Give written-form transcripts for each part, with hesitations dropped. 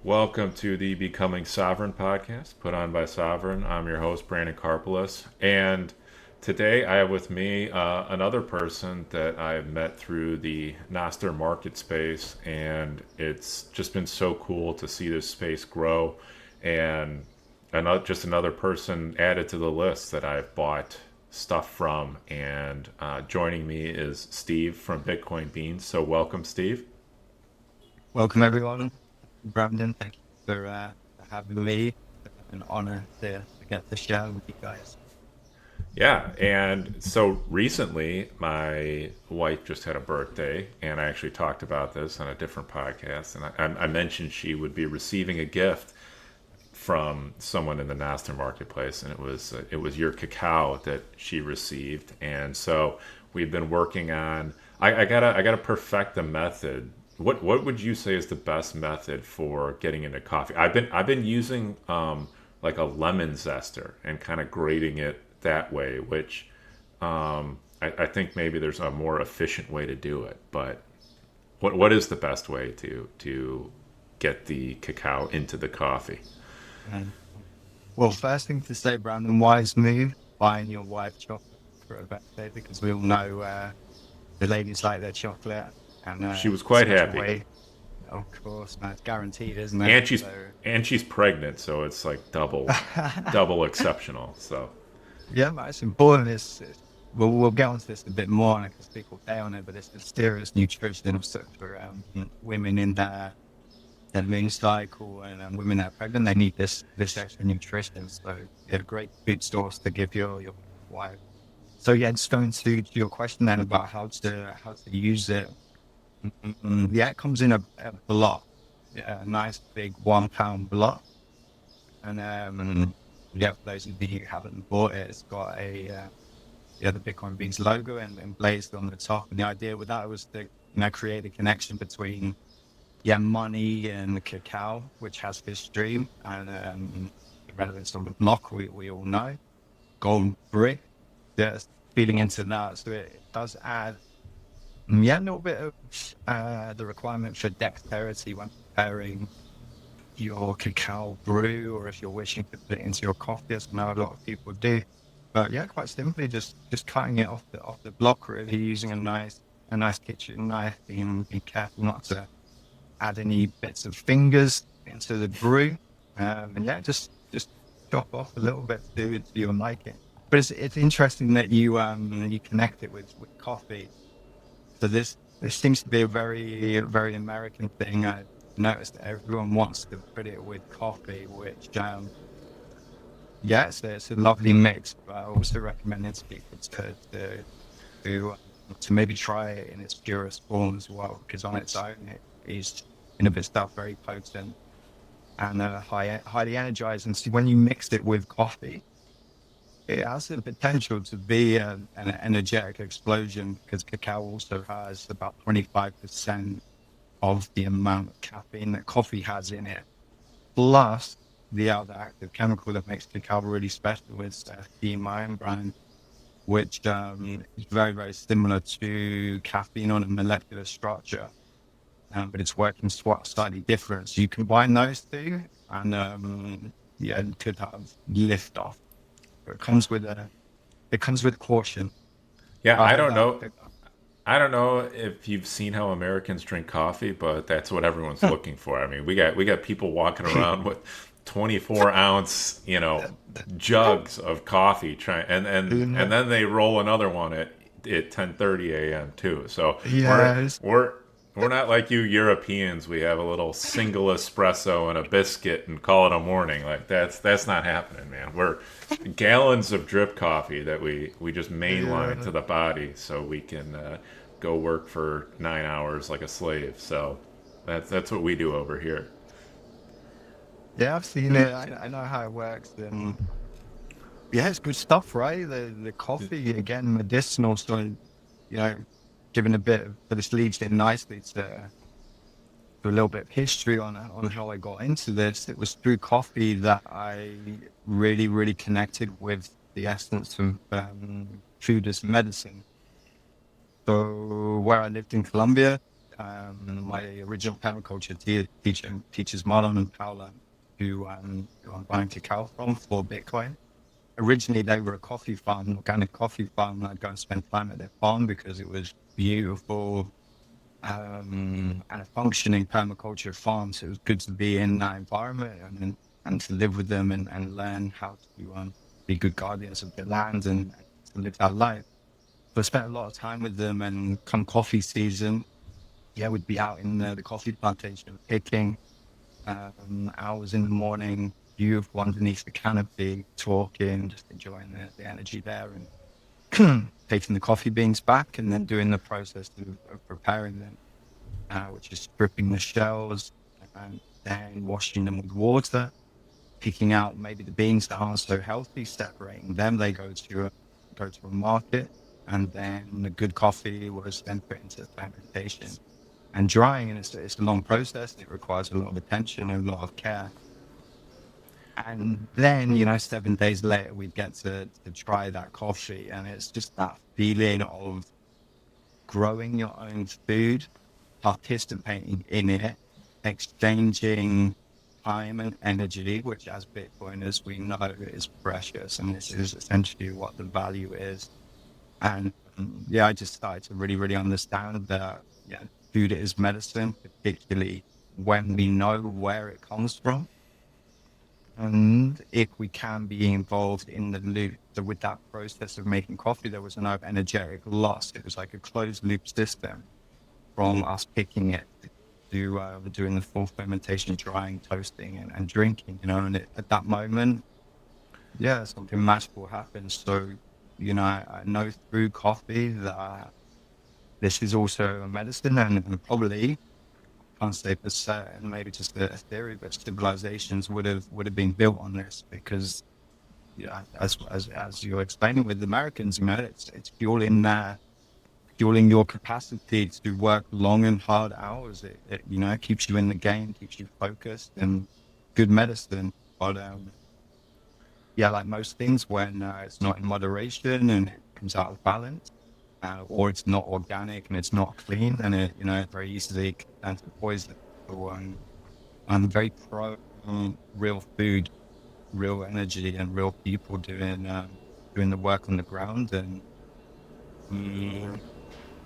Welcome to the Becoming Sovereign podcast, put on by Sovereign. I'm your host, Brandon Karpeles, and today I have with me another person that I've met through the Nostr market space, and it's just been so cool to see this space grow, and just another person added to the list that I've bought stuff from. And joining me is Steve from Bitcoin Beans. So welcome, Steve. Welcome, everyone. Brandon, thank you for having me. It's an honor to get to share with you guys. Yeah, and so recently my wife just had a birthday, and I actually talked about this on a different podcast, and I mentioned she would be receiving a gift from someone in the Nostr marketplace, and it was your cacao that she received, and so we've been working on. I gotta perfect the method. What would you say is the best method for getting into coffee? I've been using like a lemon zester and kind of grating it that way, which I think maybe there's a more efficient way to do it. But what is the best way to get the cacao into the coffee? Um, well, first thing to say, Brandon, wise move buying your wife chocolate for her birthday because we all know the ladies like their chocolate, and She was quite special happy, way. Of course, man, it's guaranteed, isn't it? and she's So, and she's pregnant, so it's like double exceptional. So yeah, man, it's important. We'll get onto this a bit more, and I can speak all day on it. But it's mysterious nutrition for women in their moon cycle, and women that are pregnant, they need this extra nutrition. So, yeah, great food source to give your wife. So, yeah, just going to your question then about how to use it. Yeah, it comes in a block, yeah, a nice big 1 pound block, and yeah, for those of you who haven't bought it, it's got the Bitcoin Beans logo and blazed on the top. And the idea with that was to create a connection between money and cacao, which has history and the relevance of the block we all know. Gold brick, just feeding into that. So it does add a little bit of the requirement for dexterity when preparing your cacao brew, or if you're wishing to put it into your coffee, as I know a lot of people do. But yeah, quite simply, just cutting it off the block, really, using a nice kitchen knife, being careful not to add any bits of fingers into the brew, and yeah, just chop off a little bit to your liking. But it's interesting that you connect it with coffee. So this seems to be a very American thing. I noticed that everyone wants to put it with coffee, which yeah, it's a lovely mix. But I also recommend it to people to to maybe try it in its purest form as well, because on its own it is in of itself very potent and highly energizing. So when you mix it with coffee, it has the potential to be an energetic explosion, because cacao also has about 25% of the amount of caffeine that coffee has in it, plus the other active chemical that makes cacao really special is brand, which is very similar to caffeine on a molecular structure, but it's working slightly different. So you combine those two, and yeah, it could have lift off. But it comes with caution. yeah, I I hope don't that. know. I don't know if you've seen how Americans drink coffee, but that's what everyone's looking for. I mean, we got people walking around with 24 ounce, jugs of coffee, trying, and then they roll another one at 10:30 a.m. too. So we're Yes. we're we're not like you Europeans. We have a little single espresso and a biscuit and call it a morning. Like that's not happening, man. We're gallons of drip coffee that we just mainline Yeah. to the body so we can go work for 9 hours like a slave. So that's what we do over here. Yeah, I've seen it. I know how it works. And yeah, it's good stuff, right? The coffee, again, medicinal. So, giving a bit but this leads in nicely to a little bit of history on how I got into this. It was through coffee that I really connected with the essence of food as medicine. So where I lived in Colombia, My original permaculture teacher teaches Marlon and Paula, who I'm buying cacao from for Bitcoin. Originally, they were a coffee farm, an organic coffee farm, and I'd go and spend time at their farm because it was beautiful, and a functioning permaculture farm. So it was good to be in that environment and to live with them and learn how to be good guardians of the land and to live that life. So I spent a lot of time with them, and come coffee season, yeah, we'd be out in the coffee plantation picking hours in the morning, beautiful underneath the canopy, talking, just enjoying the energy there, and taking the coffee beans back and then doing the process of preparing them, which is stripping the shells and then washing them with water, picking out maybe the beans that aren't so healthy, separating them. They go to a market, and then the good coffee was then put into fermentation and drying. And it's a long process. It requires a lot of attention and a lot of care. And then, 7 days later, we'd get to try that coffee, and it's just that feeling of growing your own food, participating in it, exchanging time and energy, which as Bitcoiners, we know is precious. And this is essentially what the value is. And yeah, I just started to really, really understand that, yeah, food is medicine, particularly when we know where it comes from. And if we can be involved in the loop, so with that process of making coffee, there was no energetic loss. It was like a closed loop system from us picking it to doing the full fermentation, drying, toasting, and drinking. And at that moment, yeah, something magical happens. So, I know through coffee that this is also a medicine, and probably can't say for certain, maybe just a theory, but civilizations would have been built on this because, yeah, as you're explaining with the Americans, it's fueling your capacity to work long and hard hours. It keeps you in the game, keeps you focused, and good medicine. But yeah, like most things, when it's not in moderation and it comes out of balance, or it's not organic and it's not clean, then it very easily can turn to poison. So I'm very pro real food, real energy, and real people doing the work on the ground. And mm,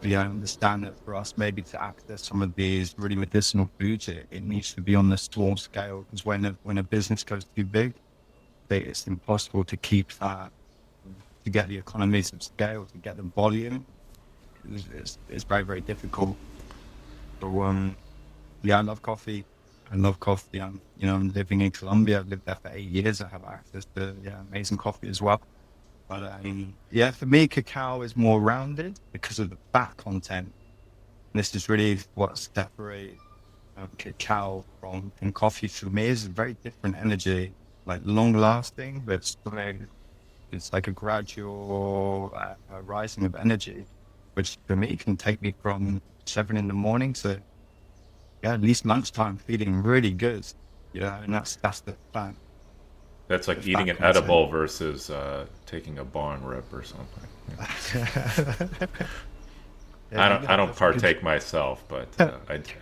yeah, I understand that for us, maybe to access some of these really medicinal foods, it needs to be on the small scale, because when a business goes too big, it's impossible to keep that, to get the economies of scale, to get the volume. It's very, very difficult. So, yeah, I love coffee. I love coffee. I'm living in Colombia. I've lived there for 8 years. I have access to, yeah, amazing coffee as well. But yeah, for me, cacao is more rounded because of the fat content. This is really what separates cacao from coffee. For me, is a very different energy, like long lasting, but it's like a gradual rising of energy, which for me can take me from 7 in the morning to, yeah, at least lunchtime, feeling really good. And that's That's the like eating fat an content. edible versus taking a bong rip or something. Yeah. Yeah, you I have don't a good. partake myself, but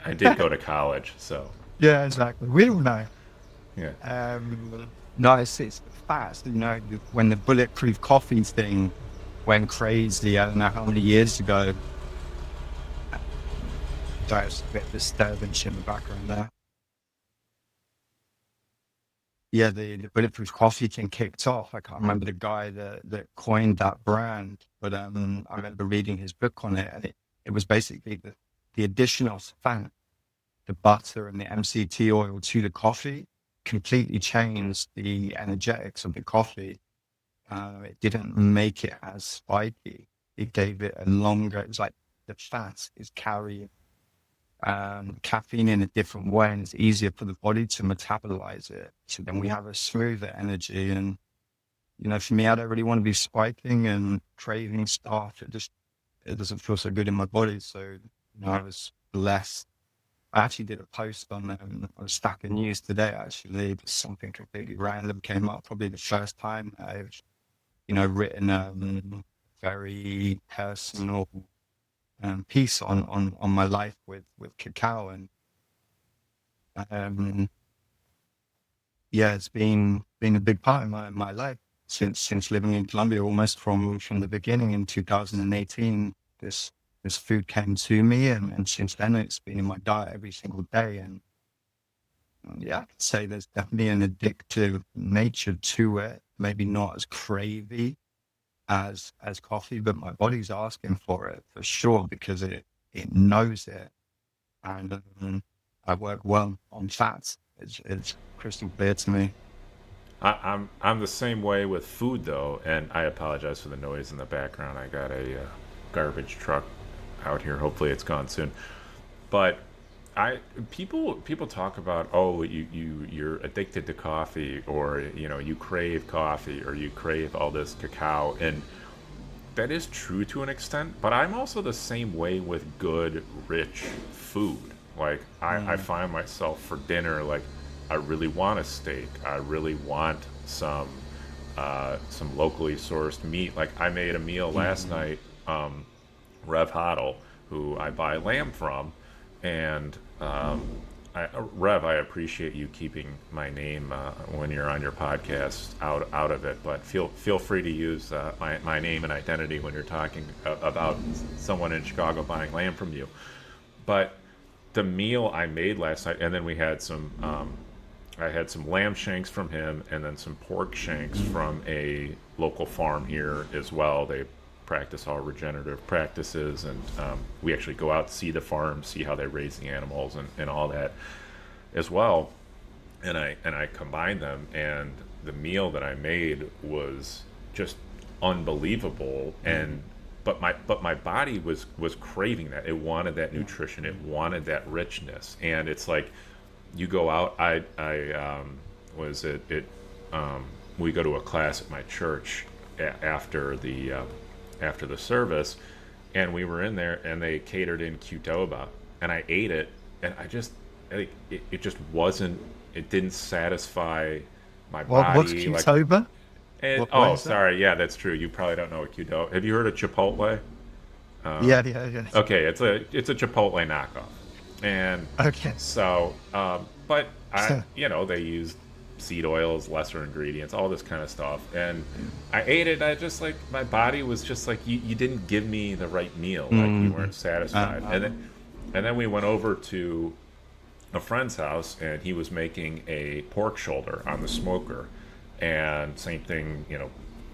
I did go to college, so Yeah, exactly. We don't know. yeah. No, it's the fats. When the bulletproof coffee thing went crazy, I don't know how many years ago. Sorry, it's a bit of disturbance in the background there. Yeah, the bulletproof coffee thing kicked off. I can't remember the guy that coined that brand, but I remember reading his book on it, and it was basically the addition of fat, the butter, and the MCT oil to the coffee completely changed the energetics of the coffee. It didn't make it as spiky. It gave it a longer. It was like the fat is carrying caffeine in a different way, and it's easier for the body to metabolize it. So then we have a smoother energy. And for me, I don't really want to be spiking and craving stuff. It doesn't feel so good in my body. So I was blessed. I actually did a post on Stack of News today. Actually, something completely random came up. Probably the first time I've written very personal piece on my life with cacao, and um, yeah, it's been a big part of my life since living in Colombia, almost from the beginning in 2018. This food came to me, and since then it's been in my diet every single day. And yeah, I could say there's definitely an addictive nature to it. Maybe not as cravey as coffee, but my body's asking for it for sure because it knows it. And I work well on fats. It's crystal clear to me. I'm the same way with food though, and I apologize for the noise in the background. I got a garbage truck out here. Hopefully, it's gone soon. But I people talk about, oh, you're addicted to coffee, or you crave coffee, or you crave all this cacao, and that is true to an extent. But I'm also the same way with good, rich food. Like I Mm, find myself for dinner, like I really want a steak. I really want some locally sourced meat. Like I made a meal last mm, night. Rev Hoddle, who I buy lamb from, and Rev, I appreciate you keeping my name when you're on your podcast out of it. But feel free to use my name and identity when you're talking about someone in Chicago buying lamb from you. But the meal I made last night, and then we had some. I had some lamb shanks from him, and then some pork shanks from a local farm here as well. They practice all regenerative practices, and we actually go out to see the farm, see how they raise the animals, and all that as well. And I combined them, and the meal that I made was just unbelievable. And but my body was craving that. It wanted that nutrition. It wanted that richness. And it's like you go out. I was it. We go to a class at my church after the service, and we were in there, and they catered in Qdoba, and I ate it, and it just wasn't. It didn't satisfy my what's body. Like, Qtoba? What oh, is that? sorry, yeah, that's true. You probably don't know what Qdoba. Have you heard of Chipotle? Yeah, yeah, yeah. Okay, it's a Chipotle knockoff, and Okay. but So, they use seed oils, lesser ingredients, all this kind of stuff, and I ate it. I just like my body was just like you didn't give me the right meal, like you mm, weren't satisfied, uh, and then we went over to a friend's house, and he was making a pork shoulder on the smoker, and same thing,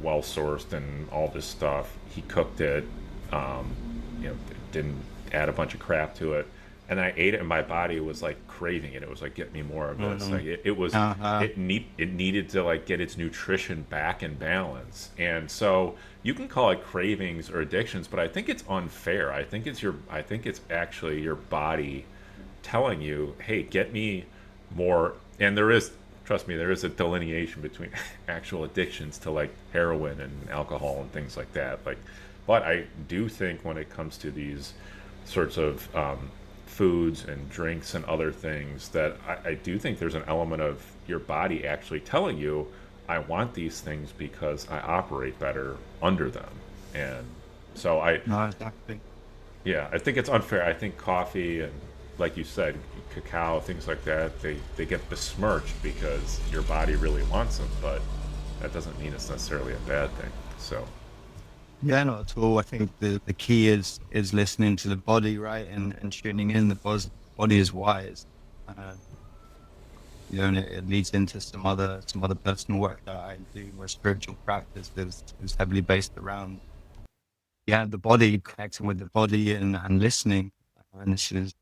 well sourced and all this stuff. He cooked it, um, didn't add a bunch of crap to it, and I ate it, and my body was like craving it. It was like, get me more of this. mm, Like it was, uh, it needed to like get its nutrition back in balance, and so you can call it cravings or addictions, but I think it's unfair. I think it's actually your body telling you, hey, get me more. And there is, trust me, there is a delineation between actual addictions to like heroin and alcohol and things like that. Like, but I do think when it comes to these sorts of foods and drinks and other things, that I do think there's an element of your body actually telling you, I want these things because I operate better under them. And so no, exactly. yeah, I think it's unfair. I think coffee and, like you said, cacao, things like that, they get besmirched because your body really wants them, but that doesn't mean it's necessarily a bad thing. So, Yeah, not at all. I think the key is listening to the body, right, and tuning in. Body is wise. Uh, and it leads into some other personal work that I do, or spiritual practice is heavily based around the body, connecting with the body and listening. And this is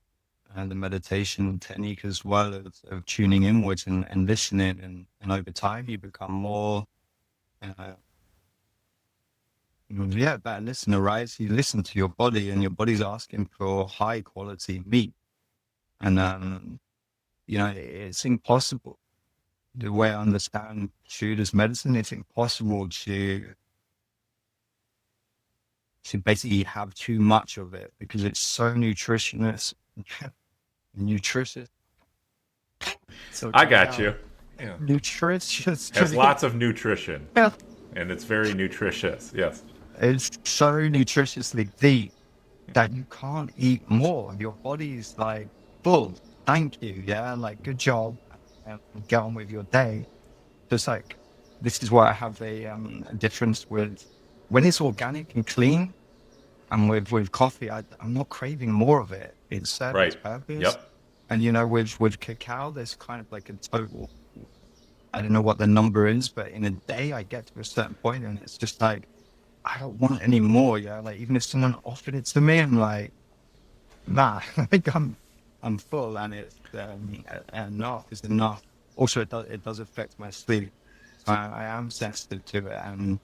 the meditation technique as well of tuning inwards and listening, and over time you become more uh, better listener, right? So you listen to your body, and your body's asking for high quality meat, and it's impossible. The way I understand food as medicine, it's impossible to basically have too much of it because it's so nutritious. So I got cacao, you. Yeah. nutritious. Has lots of nutrition, Yeah, and it's very nutritious. Yes. it's so nutritiously deep. that you can't eat more. Your body's like full. Thank you. Yeah. Like, good job. And get on with your day. Just like, this is why I have a difference with when it's organic and clean. And with coffee, I'm not craving more of it. It served its Right. purpose. Yep. And with cacao, there's kind of like a total. I don't know what the number is, but in a day, I get to a certain point, and it's just like I don't want any more. Yeah, like even if someone offered it to me, I'm like, nah. Like I'm full, and it's enough is enough. Also, it does affect my sleep, so I am sensitive to it. And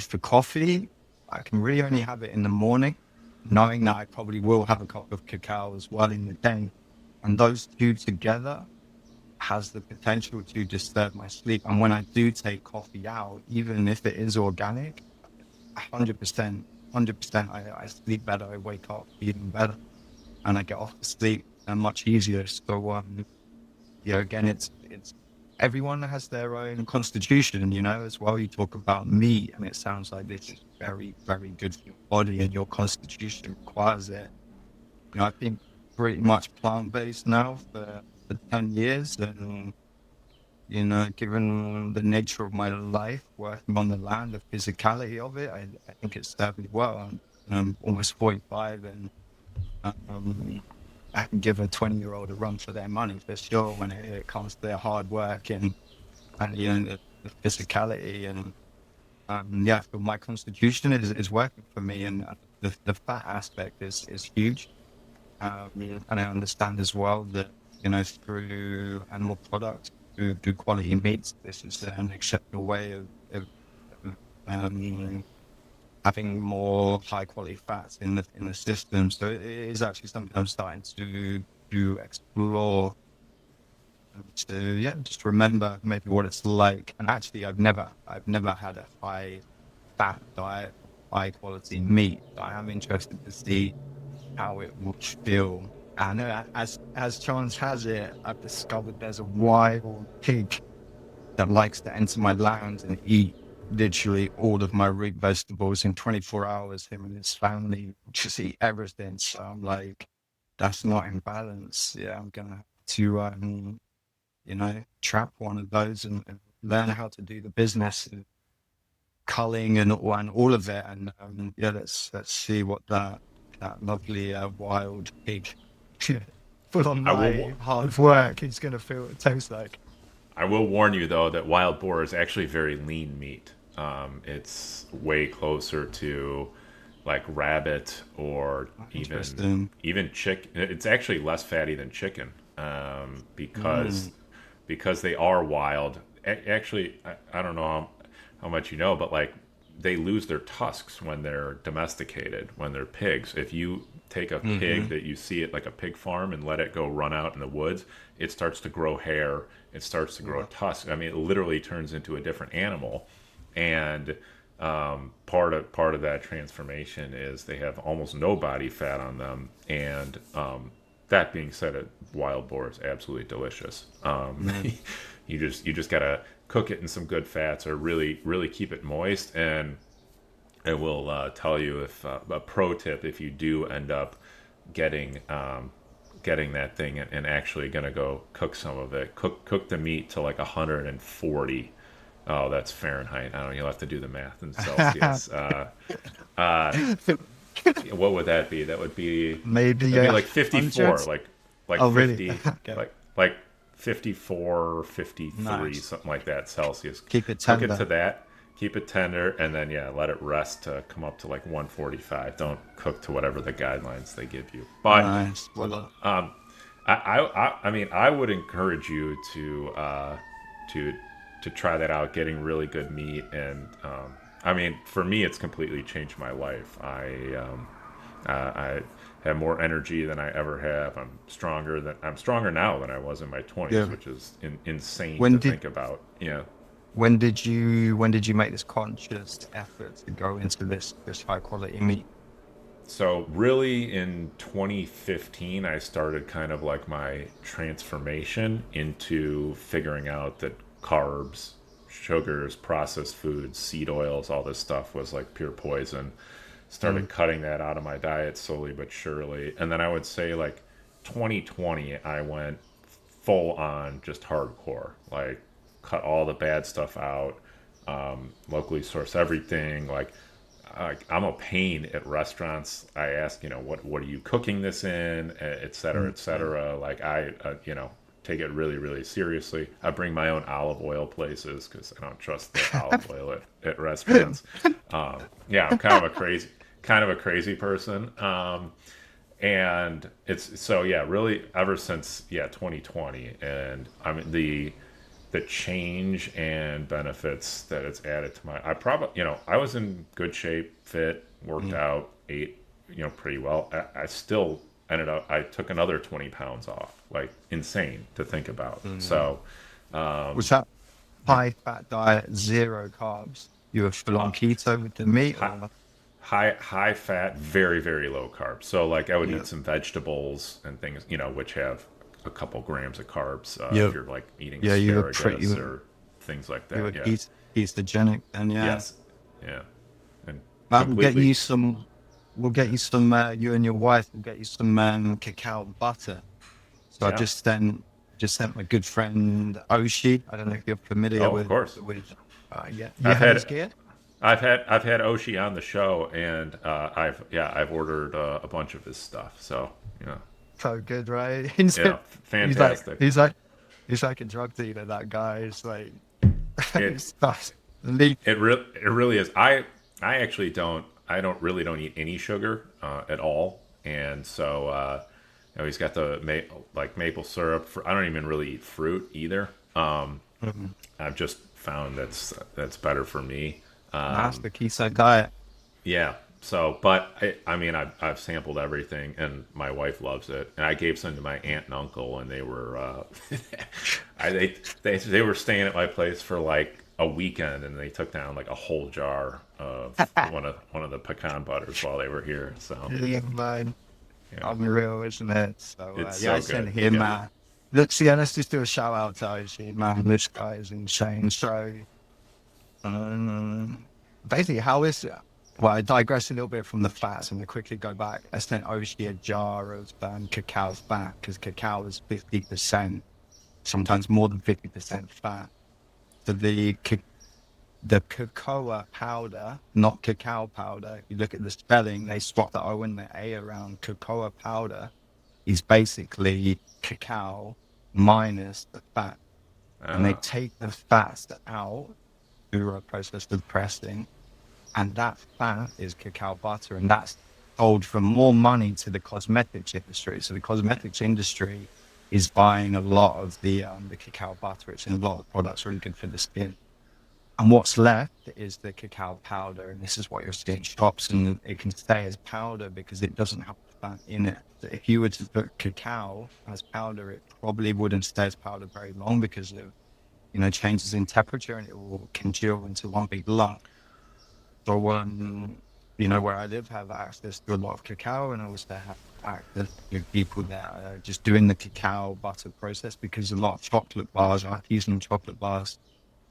for coffee, I can really only have it in the morning, knowing that I probably will have a cup of cacao as well in the day. And those two together has the potential to disturb my sleep. And when I do take coffee out, even if it is organic, 100%, 100%, I sleep better. I wake up even better and I get off to sleep much easier. So, again, it's everyone has their own constitution, as well. You talk about meat, and it sounds like this is very, very good for your body, and your constitution requires it. I've been pretty much plant based now for 10 years, and given the nature of my life, working on the land, the physicality of it, I think it's served me well. I'm almost 45, and um, I can give a 20-year-old a run for their money for sure when it comes to their hard work and the physicality. And yeah, I feel my constitution is working for me, and the fat aspect is huge. And I understand as well that through animal products, through quality meats, this is an exceptional way of having more high quality fats in the system. So it is actually something I'm starting to explore, to just remember maybe what it's like. And actually, I've never had a high fat diet, high quality meat. I am interested to see how it will feel. And as chance has it, I've discovered there's a wild pig that likes to enter my lounge and eat literally all of my root vegetables in 24 hours. Him and his family just eat everything. So I'm like, that's not in balance. Yeah, I'm gonna have to trap one of those and learn how to do the business of culling and all of it. And yeah, let's see what that lovely wild pig full on I will. my hard work is gonna feel it tastes like. I will warn you though that wild boar is actually very lean meat. It's way closer to like rabbit or Interesting. even chicken. It's actually less fatty than chicken Mm. because they are wild. Actually, I don't know how much you know, but like they lose their tusks when they're domesticated, when they're pigs. If you take a pig Hmm. that you see at like a pig farm and let it go run out in the woods, it starts to grow hair, it starts to grow Wow. tusks. I mean, it literally turns into a different animal. And part of that transformation is they have almost no body fat on them, and that being said, a wild boar is absolutely delicious. Mm. You just gotta cook it in some good fats, or really keep it moist. And I will tell you, if a pro tip, if you do end up getting getting that thing and actually gonna go cook some of it, cook the meat to like 140. Oh, that's Fahrenheit. I don't know. You'll have to do the math in Celsius. Uh, what would that be? Maybe That'd be a like 54, hundred. like Oh, really? 50, Okay. like 54, 53, Nice. something like that Celsius. Keep it Cook it to tender. that, keep it tender, and then yeah, let it rest to come up to like 145. Don't cook to whatever the guidelines they give you. But Nice. Well, I mean, I would encourage you to to try that out, getting really good meat. And I mean, for me, it's completely changed my life. I have more energy than I ever have. I'm stronger now than I was in my 20s, yeah. which is insane When to did think about. Yeah. when did you make this conscious effort to go into this high quality meat? So really in 2015 I started kind of like my transformation into figuring out that carbs, sugars, processed foods, seed oils, all this stuff was like pure poison. started cutting that out of my diet slowly but surely. And then I would say like 2020, I went full on just hardcore, like cut all the bad stuff out, locally source everything. Like I'm a pain at restaurants. I ask, what are you cooking this in, et cetera, et cetera. Like I take it really, really seriously. I bring my own olive oil places because I don't trust the olive oil at restaurants. Yeah, I'm kind of a crazy person. And it's so yeah, really ever since 2020, and I mean the change and benefits that it's added to my. I probably I was in good shape, fit, worked out, ate pretty well. I still ended up. I took another 20 pounds off, like insane to think about. So Was that yeah, high fat diet, zero carbs? You were full uh, on keto with the meat, high, or high fat, very very low carb. So like I would yeah, eat some vegetables and things which have a couple grams of carbs if you you're like eating yeah, you were pretty, asparagus or things like you were that. Yeah. ketogenic, then yeah. Yes. Yeah. And We'll get completely. you some. We'll get you some. You and your wife will get you some cacao butter. So I Yeah. just sent my good friend Oshi. I don't know if you're familiar Oh, of course. with. Yeah, you I've had his had gear. I've had Oshi on the show, and I've ordered a bunch of his stuff. So yeah, So good, right? He's like fantastic. he's like he's like a drug dealer. That guy is like It it's stuff. Le- it really is. I actually don't eat any sugar at all, and so he's got the like maple syrup. I don't even really eat fruit either. Mhm. I've just found that's better for me. That's the keto diet. Yeah. So, but I mean, I've sampled everything, and my wife loves it. And I gave some to my aunt and uncle, and they were, they were staying at my place for like a weekend, and they took down like a whole jar of one of the pecan butters while they were here. So, Yeah, man. yeah, Unreal, isn't it? So it's yeah, I so sent good. him. Yeah, Let's just do a shout out to Oshi, man. This guy is insane. So basically, how is it? Well, I digress a little bit from the fats and I quickly go back. I sent Oshi a jar of cacao fat because cacao is 50%, sometimes more than 50% fat. So the cocoa powder, not cacao powder. If you look at the spelling, they swap the O and the A around. Cocoa powder is basically cacao minus the fat. And they uh, take the fats out through a process of pressing. And that fat is cacao butter. And that's sold for more money to the cosmetics industry. So the cosmetics industry is buying a lot of the cacao butter. It's in a lot of products, really good for the skin. And what's left is the cacao powder. And this is what you're seeing in shops. And it can stay as powder because it doesn't have fat in it. So if you were to put cacao as powder, it probably wouldn't stay as powder very long because of, changes in temperature and it will congeal into one big lump. So, where I live, have access to a lot of cacao and I also have access to people that are just doing the cacao butter process because a lot of chocolate bars, artisanal chocolate bars,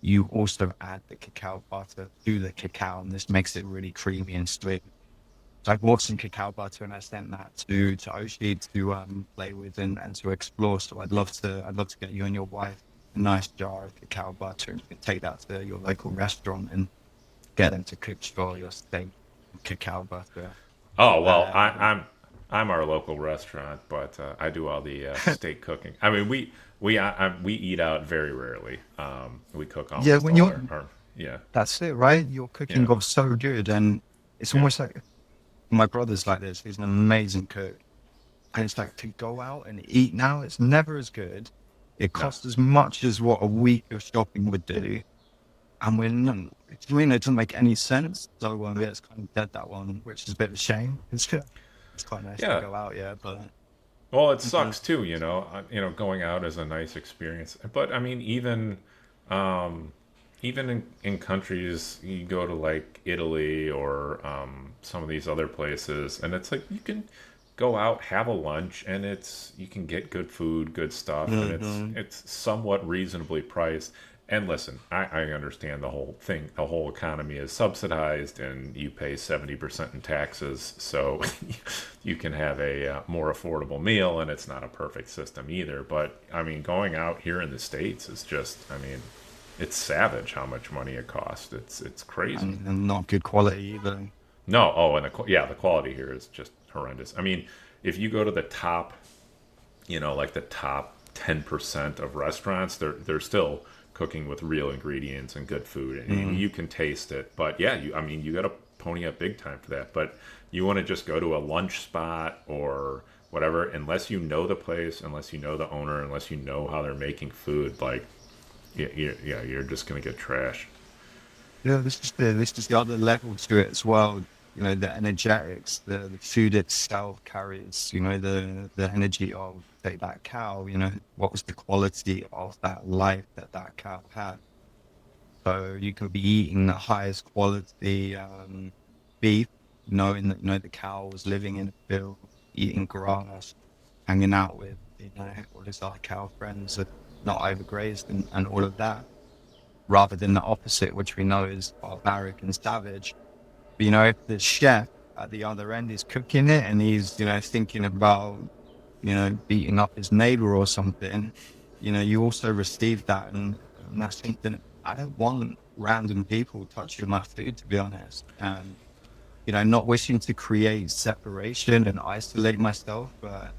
you also add the cacao butter to the cacao, and this makes it really creamy and sweet. So I bought some cacao butter and I sent that to Oshi to play with and to explore. So I'd love to get you and your wife a nice jar of cacao butter and you can take that to your local restaurant and get them to cook for your steak with cacao butter. oh well, Um, I'm our local restaurant, but I do all the steak cooking. I mean, we eat out very rarely. We cook yeah, almost when all you're our yeah, that's it, right? Your cooking yeah, got so good, and it's yeah, almost like my brother's like this. He's an amazing cook. And it's like to go out and eat now, it's never as good. It no, costs as much as what a week of shopping would do. And we're not, it doesn't make any sense. So yeah, it's kind of dead that one, which is a bit of a shame. It's quite nice to yeah. go out, yeah. But Well, it Mhm. sucks too, going out is a nice experience. But I mean, um, even in countries you go to like Italy or some of these other places, and it's like you can go out, have a lunch, and you can get good food, good stuff, and it's Mhm. it's somewhat reasonably priced. And listen, I understand the whole thing. The whole economy is subsidized, and you pay 70% in taxes, so you can have a more affordable meal. And it's not a perfect system either. But I mean, going out here in the states is just, I mean, it's savage how much money it costs. It's crazy. and not good quality either. No, oh, and yeah, the quality here is just horrendous. I mean, if you go to the top, like the top 10% of restaurants, they're still cooking with real ingredients and good food, and Mm. you can taste it. But yeah, I mean, you got to pony up big time for that. But you want to just go to a lunch spot or whatever, unless you know the place, unless you know the owner, unless you know how they're making food, like yeah, you're just gonna get trash. Yeah, this is the other level to it as well. The energetics, the food itself carries, the energy of, say, that cow. What was the quality of that life that cow had? So you could be eating the highest quality beef, knowing that the cow was living in a field, eating grass, hanging out with all his other cow friends, that not overgrazed and all of that, rather than the opposite, which we know is barbaric and savage. But if the chef at the other end is cooking it and he's thinking about beating up his neighbor or something, you also receive that, and that's something I don't want random people touching my food, to be honest. And not wishing to create separation and isolate myself, but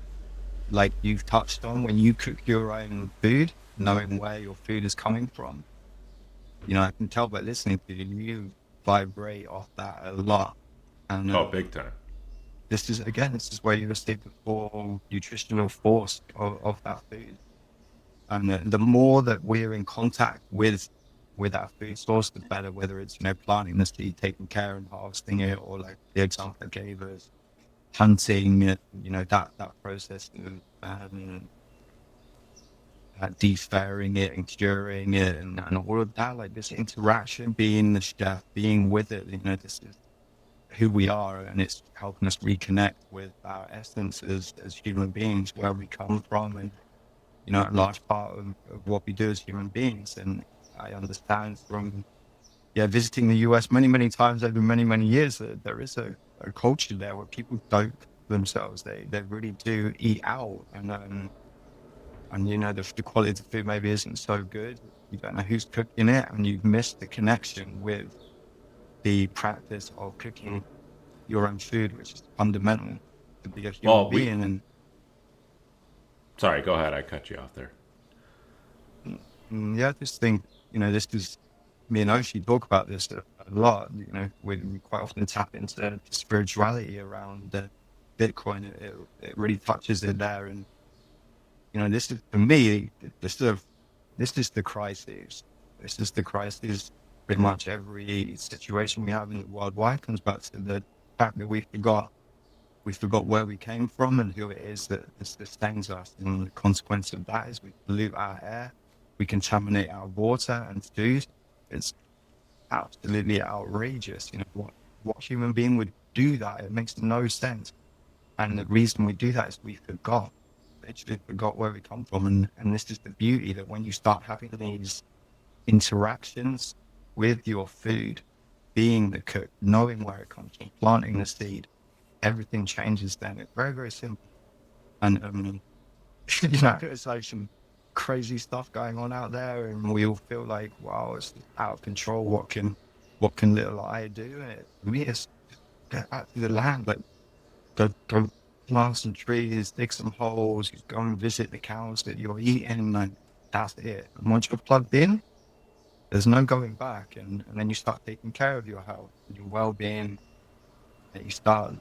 like you've touched on, when you cook your own food, knowing where your food is coming from, I can tell by listening to you, you vibrate off that a lot. And Oh, big time. this is where you receive the full nutritional force of that food. And the more that we're in contact with our food source, the better. Whether it's planting the seed, taking care and harvesting it, or like the example I gave us, hunting it, that process of deferring it and curing it, and all of that, like this interaction, being the chef, being with it, this is who we are, and it's helping us reconnect with our essence as human beings, where we come from, and a large part of what we do as human beings. And I understand from visiting the US many, many times over many, many years, that there is a culture there where people don't cook themselves. They really do eat out, and the quality of the food maybe isn't so good. You don't know who's cooking it, and you've missed the connection with the practice of cooking your own food, which is fundamental to be a human Well, we being. And sorry, go ahead. I cut you off there. yeah, this thing, this is me and Oshi talk about this a lot. We quite often tap into the spirituality around Bitcoin. It really touches it there, and this is, for me, the sort of this is the crisis. This is the crisis. Pretty much every situation we have in the worldwide comes back to the fact that we forgot where we came from and who it is that sustains us. And the consequence of that is we pollute our air, we contaminate our water and food. It's absolutely outrageous. What human being would do that? It makes no sense. And the reason we do that is we forgot, literally forgot where we come from. And this is the beauty, that when you start having these interactions with your food, being the cook, knowing where it comes from, planting the seed, everything changes then. It's very, very simple. And, it's like some crazy stuff going on out there, and we all feel like, wow, it's out of control. What can little I do? And for me, it's get back to the land, like go plant some trees, dig some holes, just go and visit the cows that you're eating, and that's it. And once you're plugged in, there's no going back. And then you start taking care of your health and your well-being, and you start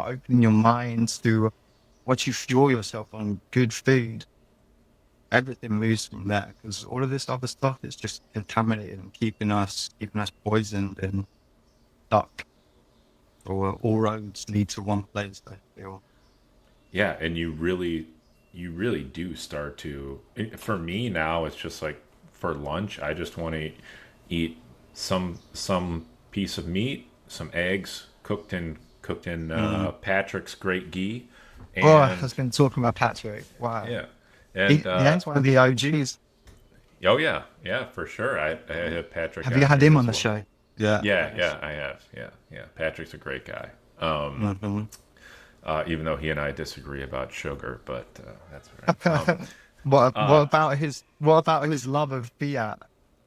opening your minds to, once you fuel yourself on good food, everything moves from there, because all of this other stuff is just contaminated and keeping us poisoned and stuck. Or all roads lead to one place, I feel. Yeah, and you really do start to. For me now, it's just like for lunch, I just want to eat some piece of meat, some eggs cooked in Mm. Patrick's great ghee, Oh, I and was going to talk about Patrick. Wow. yeah, He, and yeah, he's one of the OGs. Oh yeah, yeah, for sure. I had Patrick Have you on had here him on as the well. show? Yeah. Yeah, Yes. yeah, I have. Yeah, yeah. Patrick's a great guy. Um, Mhm. even though he and I disagree about sugar, but that's all right. What Uh, about his love of fiat?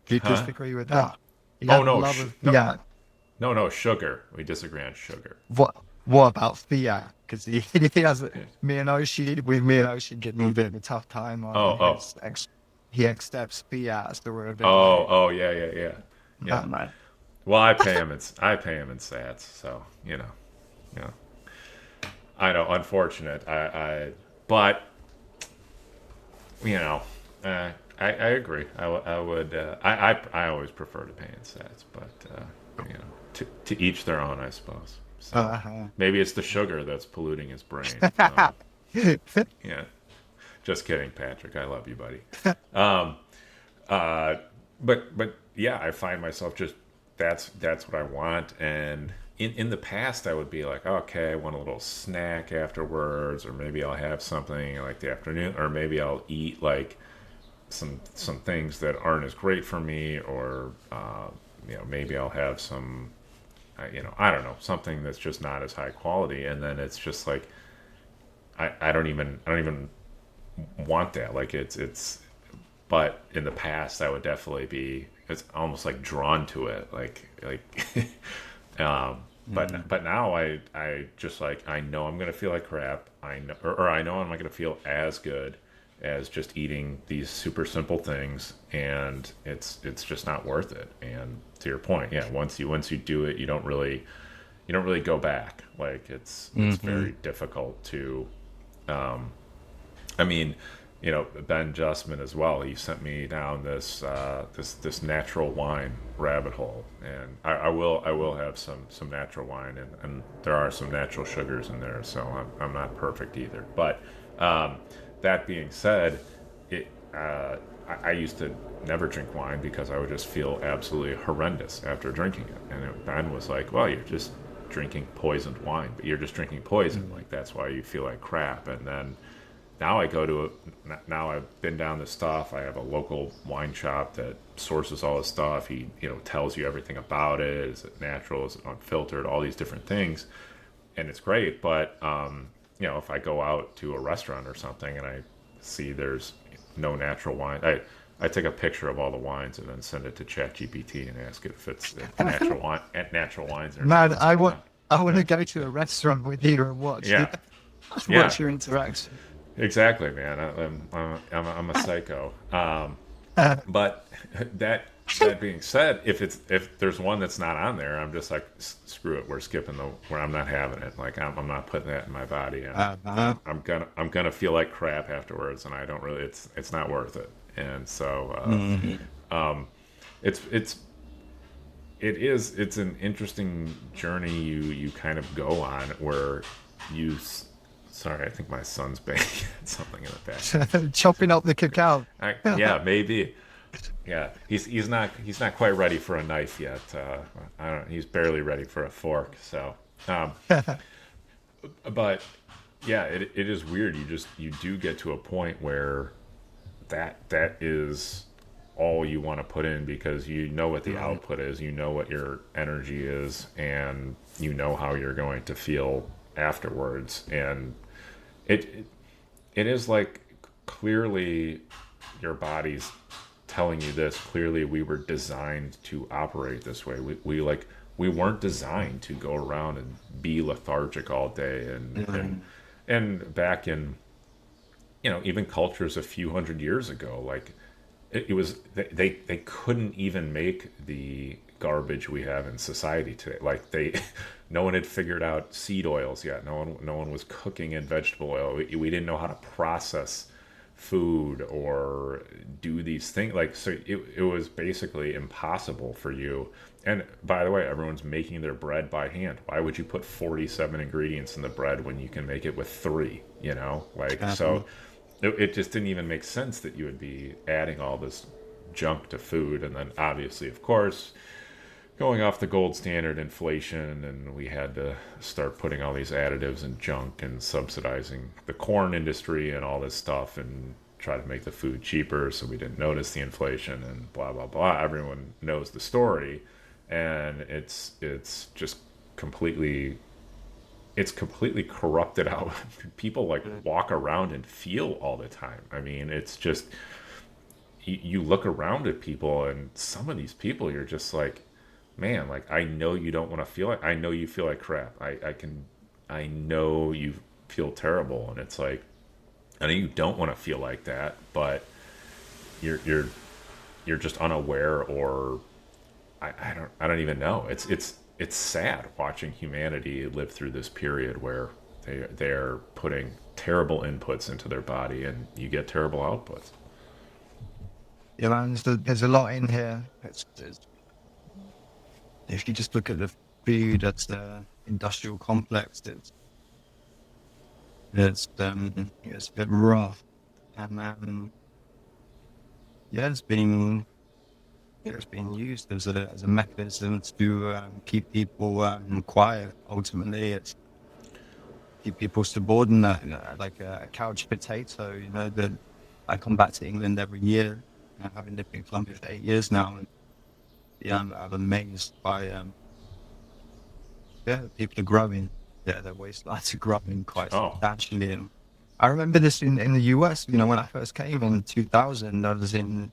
Do you huh? disagree with that? He Oh has a no, love of no, fiat. no, sugar. We disagree on sugar. What about fiat? Because he has me and Oshi getting a bit of a tough time on Oh, oh, he accepts fiat, so we're a bit oh, like, oh, yeah, yeah, yeah, yeah. no, man. Well, I pay him in sats, so you know. I know, unfortunate. But you know, I agree. I would. I always prefer to pay in sats, but to each their own, I suppose. So Uh-huh. maybe it's the sugar that's polluting his brain. Yeah, just kidding, Patrick. I love you, buddy. Um, uh, but yeah, I find myself just that's what I want. And in the past, I would be like, okay, I want a little snack afterwards, or maybe I'll have something like the afternoon, or maybe I'll eat like some things that aren't as great for me, or maybe I'll have some, I don't know, something that's just not as high quality, and then it's just like I don't even want that. Like it's but in the past I would definitely be it's almost like drawn to it um Mm. but now I just like I know I'm gonna feel like crap. I know, or I know I'm not gonna feel as good as just eating these super simple things, and it's just not worth it. And to your point, yeah, once you do it, you don't really go back. Like it's Mhm. very difficult to I mean, Ben Justman as well. He sent me down this natural wine rabbit hole, and I will have some natural wine, and there are some natural sugars in there, so I'm not perfect either. But um, that being said, it I used to never drink wine because I would just feel absolutely horrendous after drinking it, and Ben was like, "Well, you're just drinking poisoned wine, but you're just drinking poison. Mm. Like that's why you feel like crap." And then now I go to now I've been down this stuff. I have a local wine shop that sources all this stuff. He tells you everything about it. Is it natural? Is it unfiltered? All these different things, and it's great. But if I go out to a restaurant or something and I see there's no natural wine, I take a picture of all the wines and then send it to ChatGPT and ask it if natural wine natural wines or Man, not. I want Yeah, to go to a restaurant with you and yeah, yeah. watch your interaction. Exactly, man. I'm a psycho. But that being said, if there's one that's not on there, I'm just like screw it. We're skipping where I'm not having it. Like I'm not putting that in my body, and Uh, I'm gonna feel like crap afterwards, and I don't really. It's not worth it. And so mhm. it's it's an interesting journey you kind of go on where you. Sorry, I think my son's banging something in the background. Chopping up the cacao. Yeah, maybe. Yeah, he's not quite ready for a knife yet. I don't. He's barely ready for a fork. So, um, but yeah, it is weird. You do get to a point where that is all you want to put in because you know what the Mm. output is, you know what your energy is, and you know how you're going to feel afterwards. And it it is like clearly your body's telling you this. Clearly we were designed to operate this way. We weren't designed to go around and be lethargic all day. And back in even cultures a few hundred years ago, like it was they couldn't even make the garbage we have in society today. Like they no one had figured out seed oils yet. No one was cooking in vegetable oil. We didn't know how to process food or do these things. Like so it was basically impossible for you. And by the way, everyone's making their bread by hand. Why would you put 47 ingredients in the bread when you can make it with 3, like so it just didn't even make sense that you would be adding all this junk to food. And then obviously, of course, going off the gold standard inflation, and we had to start putting all these additives and junk and subsidizing the corn industry and all this stuff. And try to make the food cheaper so we didn't notice the inflation and blah blah blah. Everyone knows the story, and it's just completely it's completely corrupted how people like walk around and feel all the time. I mean, it's just you look around at people, and some of these people, you're just like, man, like I know you don't want to feel like I know you feel like crap. I know you feel terrible, and it's like I know you don't want to feel like that, but you're you're you're just unaware, or I don't even know. It's sad watching humanity live through this period where they're putting terrible inputs into their body, and you get terrible outputs. Yeah, man, there's a lot in here. If you just look at the food, that's the industrial complex. It's a bit rough, and yeah, it's been used as a mechanism to keep people quiet. Ultimately, it's keep people subordinate, like a couch potato. That I come back to England every year, having lived in Colombia for 8 years now, and yeah, I'm amazed by yeah, people are growing. Yeah, their waistlines are growing quite Oh, substantially. And I remember this in the US. When I first came in 2000, I was in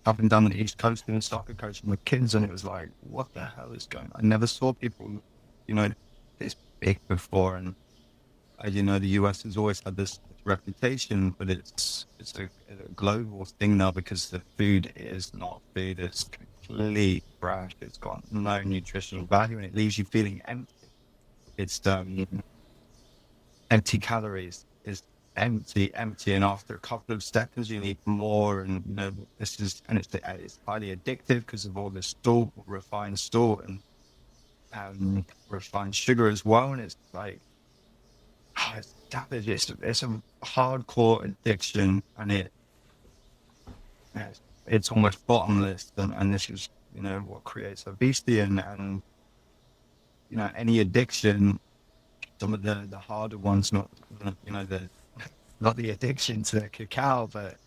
up and down the East Coast doing soccer coaching with kids, and it was like, what the hell is going on? I never saw people, you know, this big before. And the US has always had this reputation, but it's a global thing now because the food is not food. It's complete trash. It's got no nutritional value, and it leaves you feeling empty. It's empty calories. It's empty, empty, and after a couple of seconds, you need more. And it's highly addictive because of all the refined salt, and refined sugar as well. And it's like, it's savage. It's a hardcore addiction, and it's almost bottomless. And this is what creates obesity, and any addiction. Some of the harder ones, not the not the addiction to cacao, but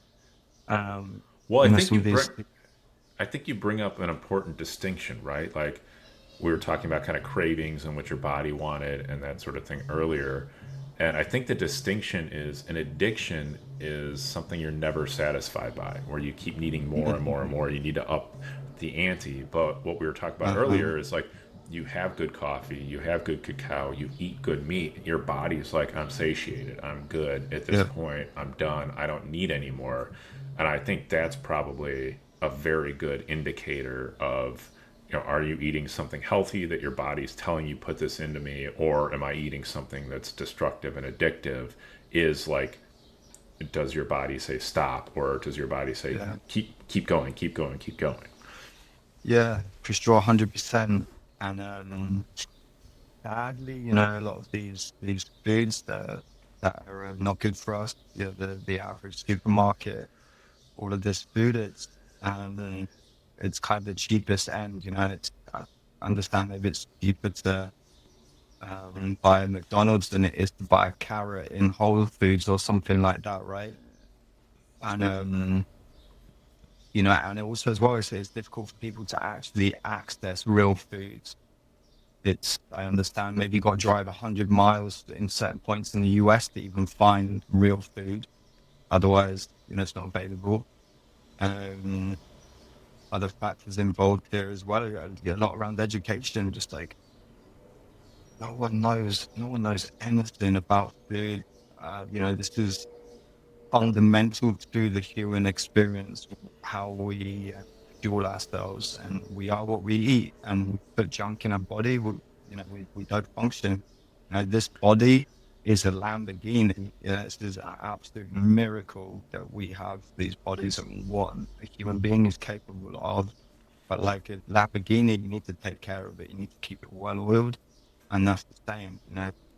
well, I think some you of bring these. I think you bring up an important distinction, right? Like we were talking about kind of cravings and what your body wanted and that sort of thing earlier. And I think the distinction is an addiction is something you're never satisfied by, where you keep needing more and more and more. You need to up the ante. But what we were talking about Um, earlier is like you have good coffee, you have good cacao, you eat good meat. Your body's like, I'm satiated, I'm good at this yeah, point, I'm done, I don't need any more. And I think that's probably a very good indicator of, are you eating something healthy that your body's telling you put this into me, or am I eating something that's destructive and addictive? Is like, does your body say stop, or does your body say yeah, keep going, keep going, keep going? yeah, for sure, 100%. And sadly, a lot of these foods that are not good for us. The average supermarket, all of this food, it's kind of the cheapest end. I understand maybe it's cheaper to buy a McDonald's than it is to buy a carrot in Whole Foods or something like that, right? And and also as well, it's difficult for people to actually access real foods. I understand maybe you got to drive 100 miles in certain points in the US to even find real food. Otherwise, it's not available. Um, Other factors involved here as well. A lot around education, just like no one knows anything about food. This is fundamental to the human experience, how we fuel ourselves, and we are what we eat. And we put junk in our body, we don't function. This body is a Lamborghini. This is an absolute miracle that we have these bodies and what a human being is capable of. But like a Lamborghini, you need to take care of it. You need to keep it well oiled, and that's the same.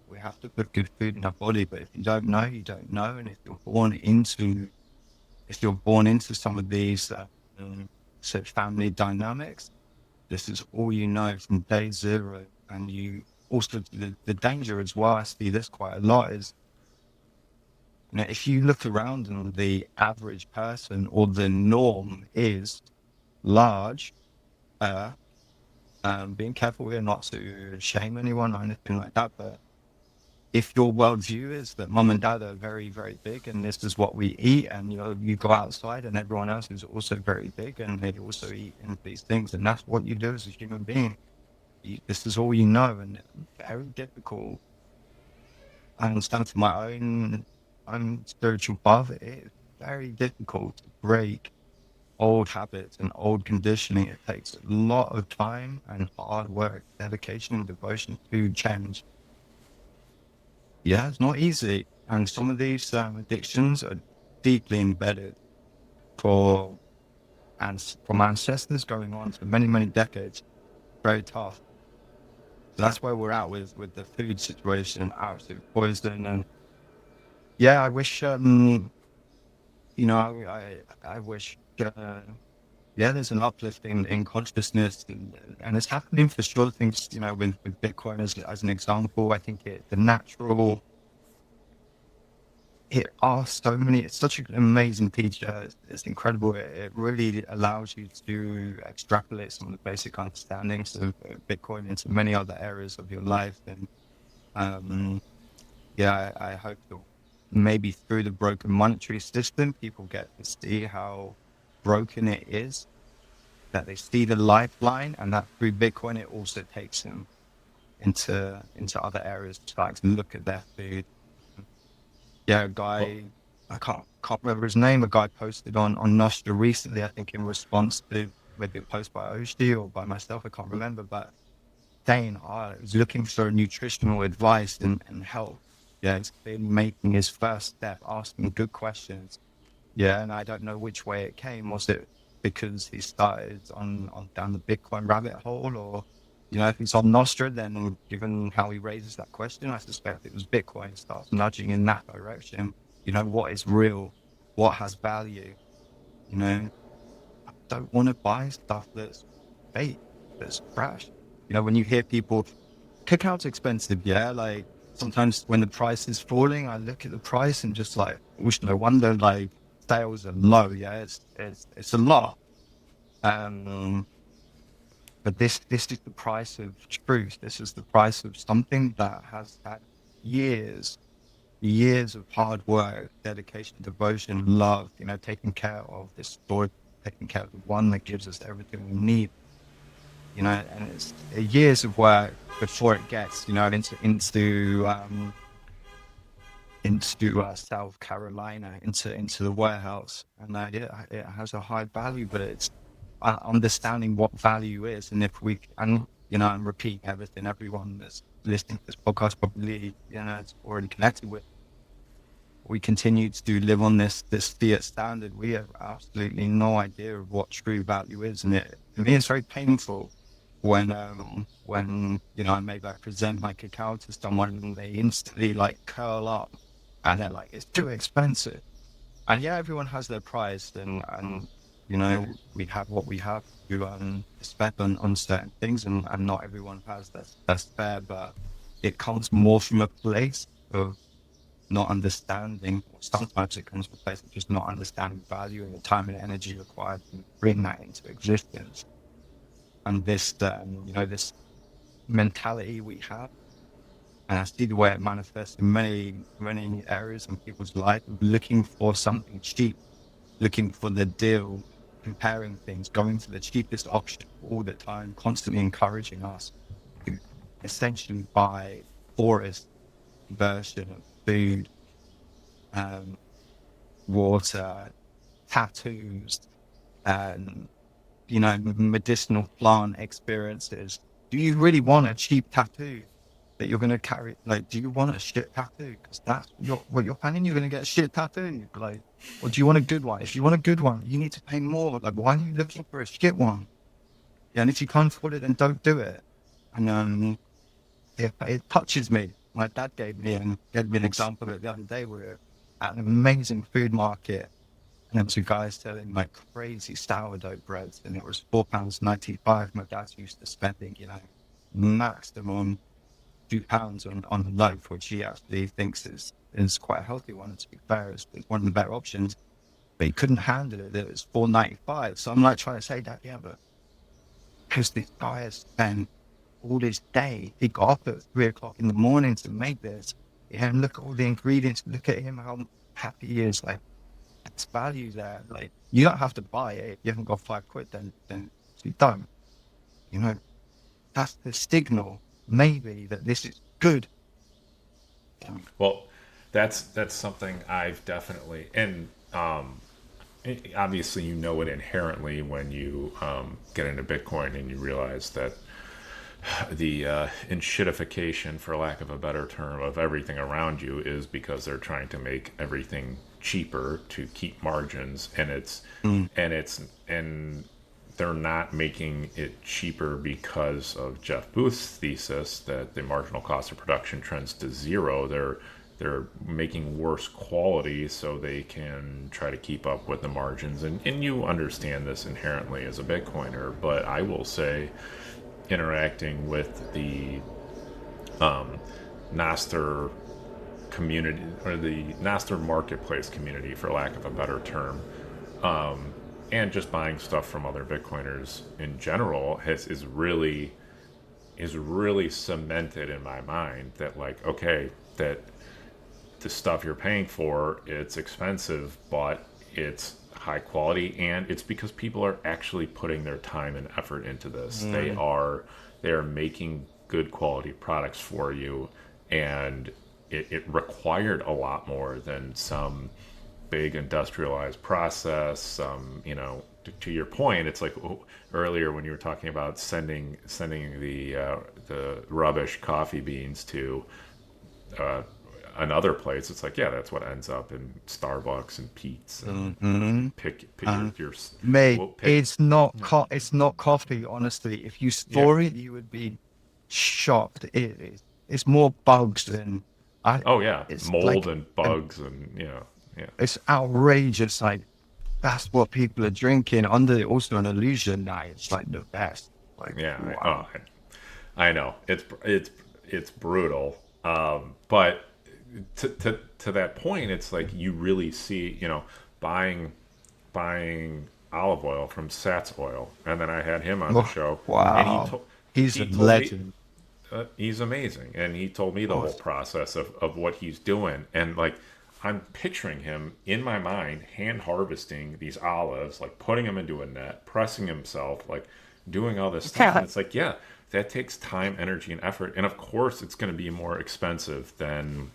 We have to put good food in our body, but if you don't know, you don't know. And if you're born into some of these um, family dynamics, this is all you know from day zero. And you also the danger as well. I see this quite a lot is You know, if you look around and the average person or the norm is large, uh, being careful here not to shame anyone or anything like that, but if your worldview is that mum and dad are very, very big and this is what we eat, and you know, you go outside and everyone else is also very big and they also eat in these things, and that's what you do as a human being. This is all you know, and very difficult. I understand from my own spiritual path, it's very difficult to break old habits and old conditioning. It takes a lot of time and hard work, dedication and devotion to change. Yeah, it's not easy. And some of these addictions are deeply embedded for and from ancestors going on for many, many decades. Very tough. So that's where we're at with the food situation, absolute poison. And yeah, I wish, you know, I wish, yeah, there's an uplift in consciousness, and it's happening for sure. Things, you know, with Bitcoin as an example, I think the natural, it asks so many, it's such an amazing feature. It's incredible. It really allows you to extrapolate some of the basic understandings of Bitcoin into many other areas of your life. And um, yeah, I hope that maybe through the broken monetary system, people get to see how broken it is, that they see the lifeline, and that through Bitcoin, it also takes them into other areas to like look at their food. Yeah, a Well, guy, I can't remember his name. A guy posted on Nostr recently, I think in response to maybe a post by Oshie or by myself, I can't remember, but saying I was looking for nutritional advice and help. Yeah, he's been making his first step, asking good questions. Yeah, and I don't know which way it came. Was it because he started on down the Bitcoin rabbit hole, or you know, if he's on Nostra, then given how he raises that question, I suspect it was Bitcoin starts nudging in that direction. You know, what is real, what has value. You know, I don't want to buy stuff that's fake, that's trash. You know, when you hear people, cacao's expensive, yeah. Like sometimes when the price is falling, I look at the price and just like, wish no wonder like sales are low. Yeah, it's a lot. Um, but this is the price of truth. This is the price of something that has had years, years of hard work, dedication, devotion, love. You know, taking care of this story, taking care of the one that gives us everything we need. You know, and it's years of work before it gets, you know, into South Carolina, into the warehouse, and it has a high value, but it's understanding what value is, and if we and you know, I'm repeating everything everyone that's listening to this podcast probably you know it's already connected with. We continue to live on this fiat standard. We have absolutely no idea of what true value is, and it to me it's very painful when you know maybe I present my cacao to someone and they instantly like curl up and they're like it's too expensive. And yeah, everyone has their price, and you know we have what we have to spend on certain things, and not everyone has that's fair, but it comes more from a place of not understanding. Sometimes it comes from a place of just not understanding value and the time and energy required to bring that into existence. And this, you know, this mentality we have, and I see the way it manifests in many, many areas in people's life, of looking for something cheap, looking for the deal, comparing things, going for the cheapest option all the time, constantly encouraging us to essentially buy poorest version of food, um, water, tattoos, and you know, medicinal plant experiences. Do you really want a cheap tattoo that you're going to carry? Like, do you want a shit tattoo? Because that's what you're planning. You're going to get a shit tattoo. Like, or do you want a good one? If you want a good one, you need to pay more. Like, why are you looking for a shit one? Yeah, and if you can't afford it, then don't do it. And it touches me. My dad gave me an example of it the other day. We were at an amazing food market, and there was two guys selling like crazy sourdough breads, and it was £4.95. My dad's used to spending, you know, maximum. £2 on a loaf, which he actually thinks is quite a healthy one. To be fair, it's one of the better options. But he couldn't handle it. It was 4.95. So I'm like trying to say that, yeah, but because this guy has spent all this day, he got up at 3 o'clock in the morning to make this. Yeah, and look at all the ingredients. Look at him, how happy he is. Like, it's value there. Like, you don't have to buy it. If you haven't got £5, then you don't. You know, that's the signal, maybe, that this is good. Well, that's something I've definitely, and obviously you know it inherently when you get into Bitcoin and you realize that the enshitification, for lack of a better term, of everything around you is because they're trying to make everything cheaper to keep margins, and Mm, and they're not making it cheaper because of Jeff Booth's thesis that the marginal cost of production trends to zero. They're making worse quality so they can try to keep up with the margins. And you understand this inherently as a Bitcoiner, but I will say, interacting with the Nostr community, or the Nostr marketplace community, for lack of a better term, and just buying stuff from other Bitcoiners in general, is really cemented in my mind that, like, okay, that the stuff you're paying for, it's expensive, but it's high quality, and it's because people are actually putting their time and effort into this. mm, They are making good quality products for you, and it required a lot more than some big industrialized process. To your point, it's like, earlier when you were talking about sending the rubbish coffee beans to uh, another place. It's like, yeah, that's what ends up in Starbucks and Pete's, and mm, pick mm. your Mate, well, pick. it's not coffee, honestly. If you Yeah. store it, you would be shocked. It's more bugs than I Oh yeah, it's mold like and bugs, and yeah. it's outrageous. Like, that's what people are drinking under also an illusion that it's like the best. Like, Yeah, wow. I know it's brutal. But to that point, it's like you really see, buying buying olive oil from Sats Oil, and then I had him on the Oh, show, and wow. He's a he told me, legend. he's amazing, and he told me the Oh, whole process of what he's doing, and like, I'm picturing him in my mind hand harvesting these olives, like putting them into a net, pressing himself, like doing all this stuff, and yeah. it's like, yeah, that takes time, energy, and effort, and of course it's going to be more expensive than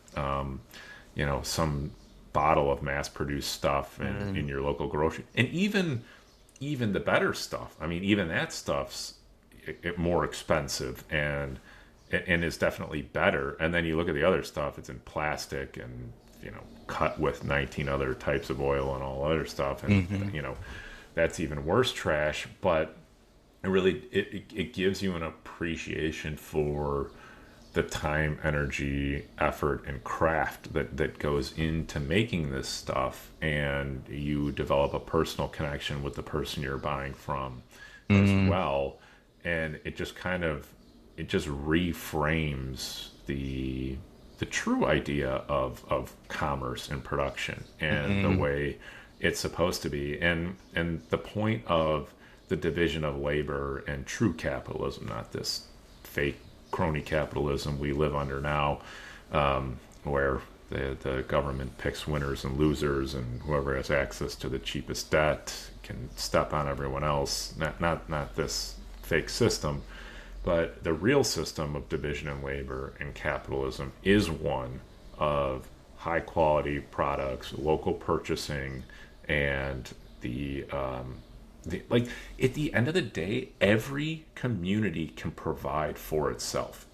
some bottle of mass-produced stuff in Mm, your local grocery, and even the better stuff. I mean, even that stuff's more expensive, and is definitely better. And then you look at the other stuff; it's in plastic and cut with 19 other types of oil and all other stuff, and mhm, that's even worse trash. But it gives you an appreciation for the time, energy, effort, and craft that goes into making this stuff, and you develop a personal connection with the person you're buying from as mm, well, and it just reframes the true idea of commerce and production and the mm, way it's supposed to be, and the point of the division of labor and true capitalism, not this fake crony capitalism we live under now, where the government picks winners and losers, and whoever has access to the cheapest debt can step on everyone else. Not this fake system, but the real system of division and labor and capitalism is one of high quality products, local purchasing, and like, at the end of the day, every community can provide for itself.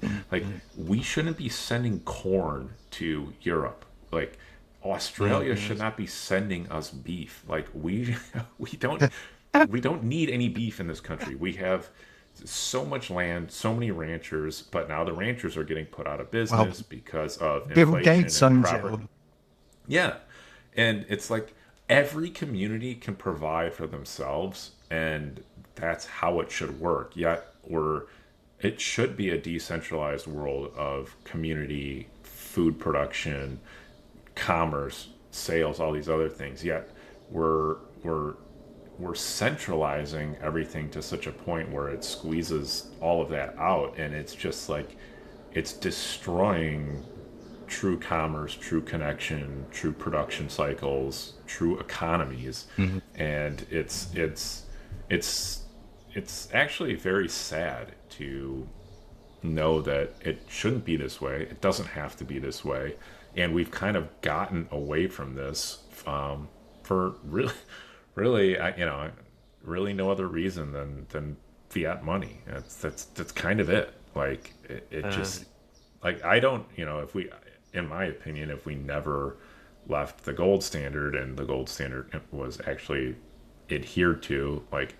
mm, We shouldn't be sending corn to Europe. Like, Australia should mm, not be sending us beef. Like, we don't mm. we don't need any beef in this country. We have so much land, so many ranchers, but now the ranchers are getting put out of Well, business because of Bill inflation Gates and owns it proper. all. Yeah. And it's like every community can provide for themselves, and that's how it should work. Yet it should be a decentralized world of community, food production, commerce, sales, all these other things. Yet we're we're we're centralizing everything to such a point where it squeezes all of that out, and it's just like it's destroying true commerce, true connection, true production cycles, true economies, Mhm. and it's it's actually very sad to know that it shouldn't be this way. It doesn't have to be this way, and we've kind of gotten away from this for really, really, really no other reason than fiat money. That's kind of it. Like it Uh, just like I don't, if we, in my opinion, if we never left the gold standard and the gold standard was actually adhered to, like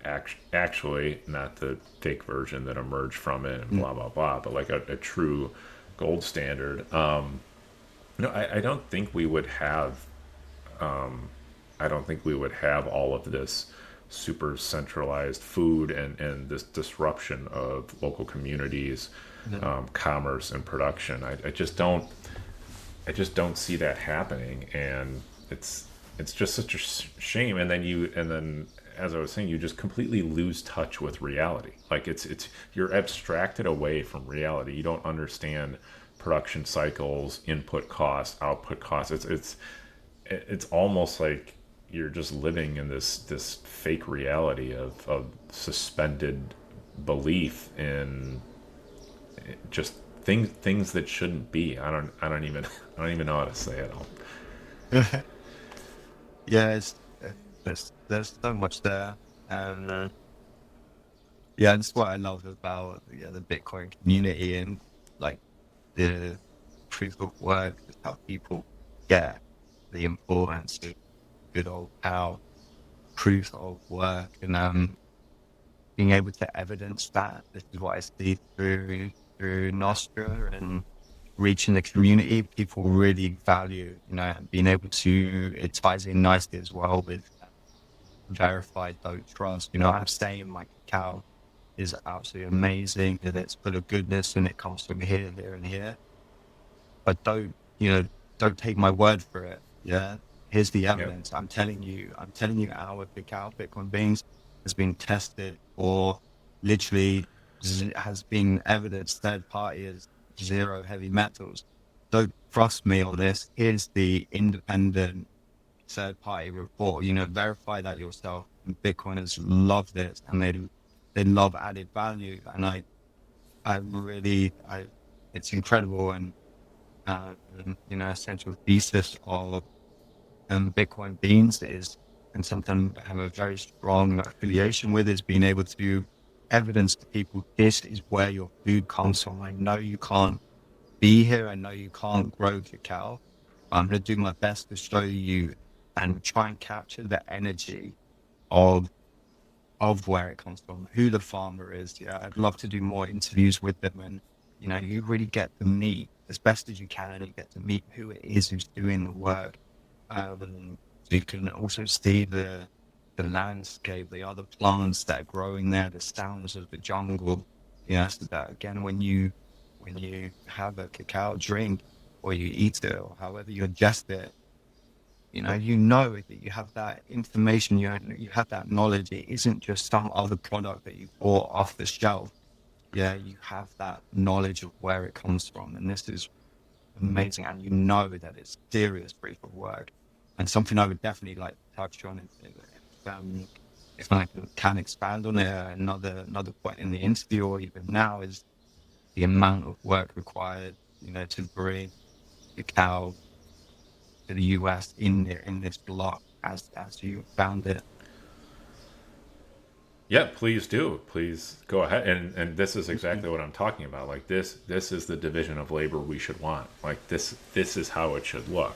actually not the fake version that emerged from it and mm, blah blah blah, but like a true gold standard. No, I don't think we would have. I don't think we would have all of this super centralized food and this disruption of local communities, no. commerce and production. I just don't. I just don't see that happening, and it's just such a shame. And then as I was saying, you just completely lose touch with reality. Like it's you're abstracted away from reality. You don't understand production cycles, input costs, output costs. It's almost like you're just living in this fake reality of suspended belief in just things that shouldn't be. I don't even I don't even know how to say it all. Yeah, there's so much there, and yeah, that's what I love about the Bitcoin community and like the proof of work is how people get the importance of good old how proof of work and being able to evidence that. This is what I see through Nostra and reaching the community. People really value, being able to. It ties in nicely as well with verified don't trust. I'm saying my cacao is absolutely amazing, that it's full of goodness and it comes from here, here, and here. But don't take my word for it. Yeah. Here's the Yep. evidence. I'm telling you our cacao Bitcoin beans has been tested for literally has been evidenced third party as zero heavy metals. Don't trust me on this. Here's the independent third party report. Verify that yourself. And Bitcoiners love this and they love added value. And I really it's incredible and uh, essential thesis of Bitcoin beans is, and something I have a very strong affiliation with, is being able to evidence to people this is where your food comes from. I know you can't be here. I know you can't grow cacao. I'm going to do my best to show you and try and capture the energy of where it comes from, who the farmer is. Yeah, I'd love to do more interviews with them, and you really get to meet as best as you can, and you get to meet who it is who's doing the work. So you can also see the landscape, the other plants that are growing there, the sounds of the jungle. So that again, when you have a cacao drink or you eat it or however you ingest it, you know that you have that information, you have that knowledge. It isn't just some other product that you bought off the shelf. Yeah, you have that knowledge of where it comes from, and this is amazing. And you know that it's serious proof of work, and something I would definitely like to touch on if I can expand on it. Another point in the interview or even now is the amount of work required, to bring cacao to the US in this block as you found it. Yeah, please do. Please go ahead. And this is Mhm. exactly what I'm talking about. Like this is the division of labor we should want. Like this is how it should look.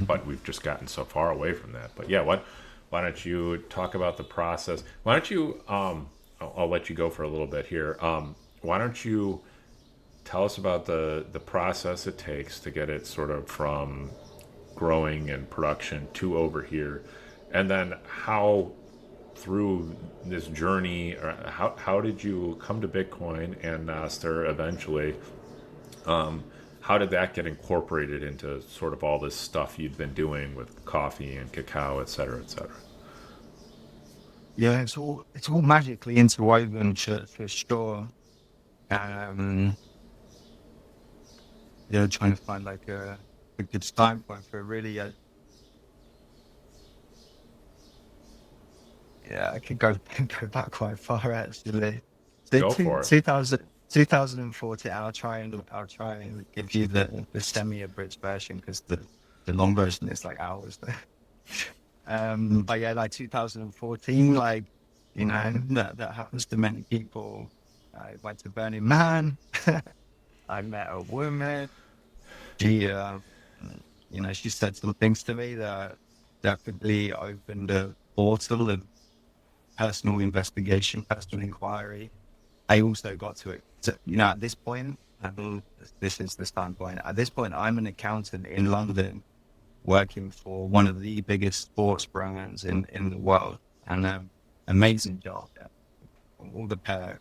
But we've just gotten so far away from that. But yeah, what? Why don't you talk about the process? Why don't you? I'll let you go for a little bit here. Why don't you tell us about the process it takes to get it sort of from growing and production to over here, and then how through this journey, or how did you come to Bitcoin and Nostr eventually? How did that get incorporated into sort of all this stuff you'd been doing with coffee and cacao, et cetera, et cetera? Yeah, it's all magically interwoven for sure. Um, trying to find like a good time point for really. Yeah, I could go go back quite far actually. So Go for it. 2014. I'll try and give you the semi-abridged version because the long version is like hours. But yeah, like 2014, like that happens to many people. I went to Burning Man. I met a woman. She, she said some things to me that definitely opened a portal of personal investigation, personal inquiry. I also got to it. So, at this point, this is the standpoint. At this point, I'm an accountant in London working for one of the biggest sports brands in the world. And amazing job. Yeah. All the pair.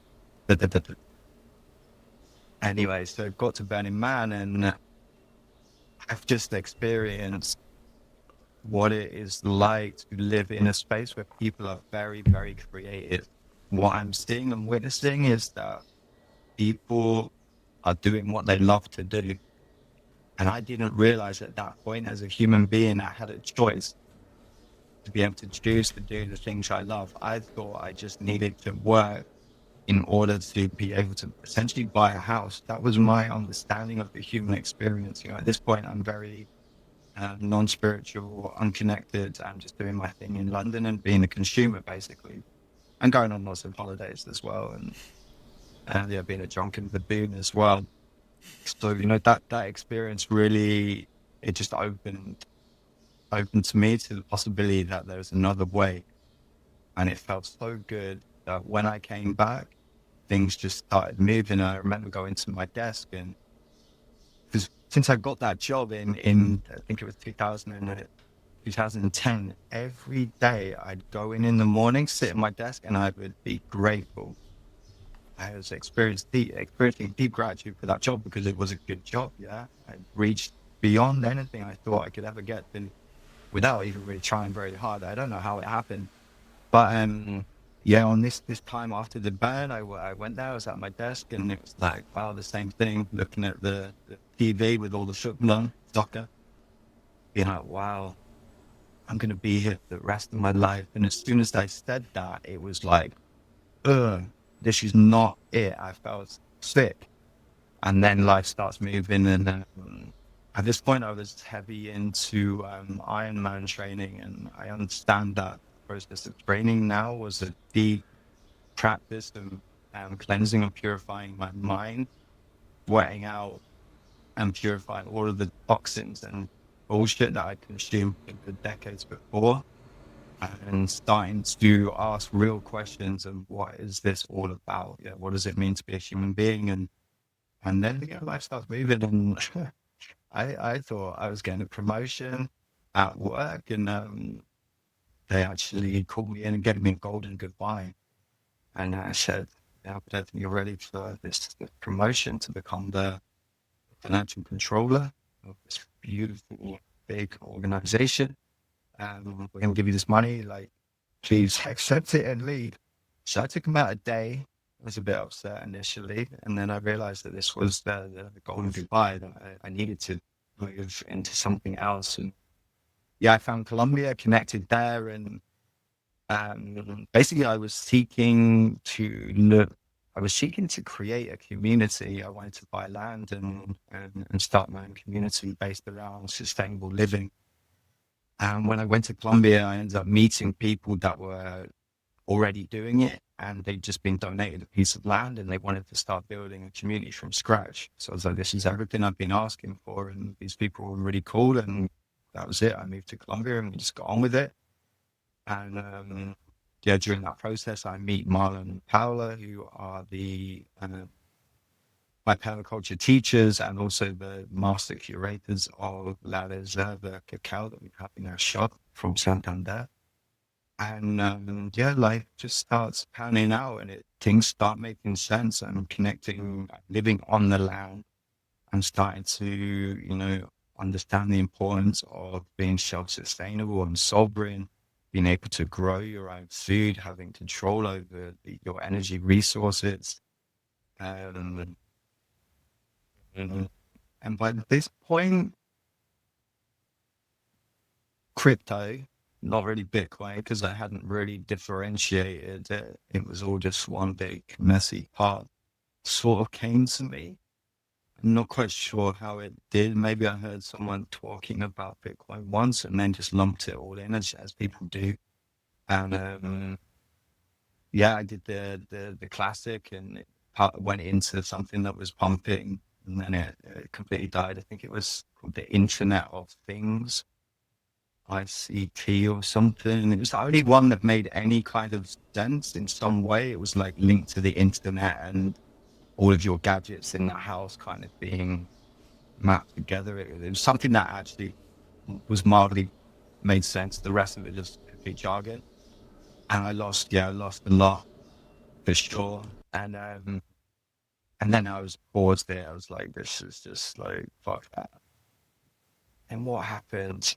Anyway, so I got to Burning Man and I've just experienced what it is like to live in a space where people are very, very creative. What I'm seeing and witnessing is that people are doing what they love to do. And I didn't realize at that point as a human being, I had a choice to be able to choose to do the things I love. I thought I just needed to work in order to be able to essentially buy a house. That was my understanding of the human experience. At this point, I'm very non-spiritual, unconnected. I'm just doing my thing in London and being a consumer, basically, and going on lots of holidays as well. And yeah, being a drunken baboon as well. So, that experience really, it just opened to me to the possibility that there's another way. And it felt so good that when I came back, things just started moving. I remember going to my desk and because since I got that job in I think it was 2010, every day I'd go in the morning, sit at my desk, and I would be grateful. I was experiencing deep gratitude for that job because it was a good job. Yeah, I reached beyond anything I thought I could ever get, and without even really trying very hard. I don't know how it happened, but yeah, on this time after the ban, I went there. I was at my desk, and it was like, wow, the same thing. Looking at the TV with all the football, soccer, being like, wow, I'm gonna be here for the rest of my life. And as soon as I said that, it was like, ugh, this is not it. I felt sick, and then life starts moving. And at this point, I was heavy into Ironman training, and I understand that process of training now was a deep practice of cleansing and purifying my mind, sweating out and purifying all of the toxins and bullshit that I consumed for the decades before, and starting to ask real questions of what is this all about? Yeah, what does it mean to be a human being? And then life starts moving, and I thought I was getting a promotion at work, and they actually called me in and gave me a golden goodbye. And I said, yeah, but I think you're ready for this promotion to become the financial controller of this beautiful, big organization. We're going to give you this money. Like, please accept it and leave. So I took about a day. I was a bit upset initially. And then I realized that this was the golden goodbye, that I needed to move into something else. And yeah, I found Colombia, connected there. And basically, I was seeking to create a community. I wanted to buy land and start my own community based around sustainable living. And when I went to Colombia, I ended up meeting people that were already doing it, and they'd just been donated a piece of land and they wanted to start building a community from scratch. So I was like, this is everything I've been asking for. And these people were really cool. And that was it. I moved to Colombia and we just got on with it. And yeah, during that process, I meet Marlon and Paola, who are my permaculture teachers and also the master curators of La Reserva cacao that we have in our shop from Santander. And yeah, life just starts panning out, and things start making sense. I'm connecting, living on the land. I'm starting to, understand the importance of being self-sustainable and sovereign, being able to grow your own food, having control over your energy resources. Um, and and by this point, crypto, not really Bitcoin, because I hadn't really differentiated it. It was all just one big messy part, sort of came to me. I'm not quite sure how it did. Maybe I heard someone talking about Bitcoin once and then just lumped it all in as people do. And yeah, I did the classic, and it went into something that was pumping, and then it completely died. I think it was called the Internet of Things, ICT or something. It was the only one that made any kind of sense in some way. It was like linked to the internet and all of your gadgets in the house kind of being mapped together. It was something that actually was mildly made sense. The rest of it just complete jargon. And I lost a lot for sure. And and then I was paused there. I was like, this is just like fuck that. And what happened?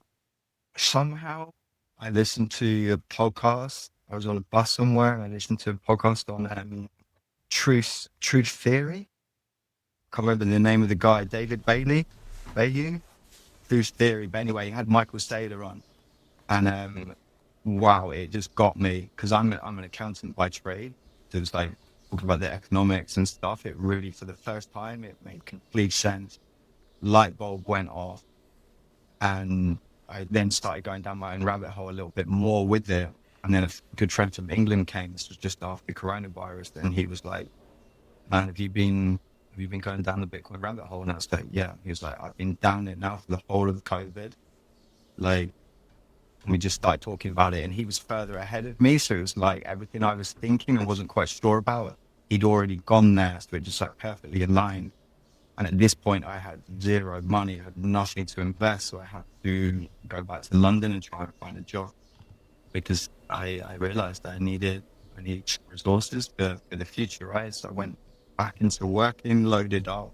Somehow I listened to a podcast. I was on a bus somewhere and I listened to a podcast on truth theory. Can't remember the name of the guy, David Bailey, Truth Theory. But anyway, he had Michael Saylor on. And wow, it just got me because I'm an accountant by trade. So it's like talking about the economics and stuff. It really, for the first time, it made complete sense. Light bulb went off, and I then started going down my own rabbit hole a little bit more with it. And then a good friend from England came. This was just after coronavirus, and he was like, "Man, have you been going down the Bitcoin rabbit hole?" And I was like, "Yeah." He was like, "I've been down it now for the whole of COVID." Like, and we just started talking about it, and he was further ahead of me, so it was like everything I was thinking and wasn't quite sure about, he'd already gone there, so it just like perfectly aligned. And at this point I had zero money, I had nothing to invest, so I had to go back to London and try and find a job because I realized that I needed resources for the future, right? So I went back into working, loaded up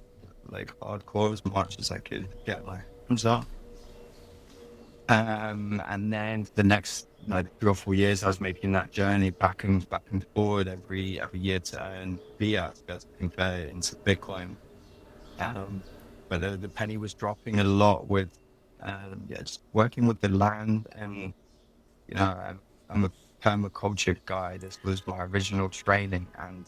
like hardcore as much as I could get my hands on. And then the next like 3 or 4 years, I was making that journey back and forward every year to earn fiat to convert it into Bitcoin. Um, but the penny was dropping a lot with, yeah, just working with the land. And I'm a permaculture guy. This was my original training, and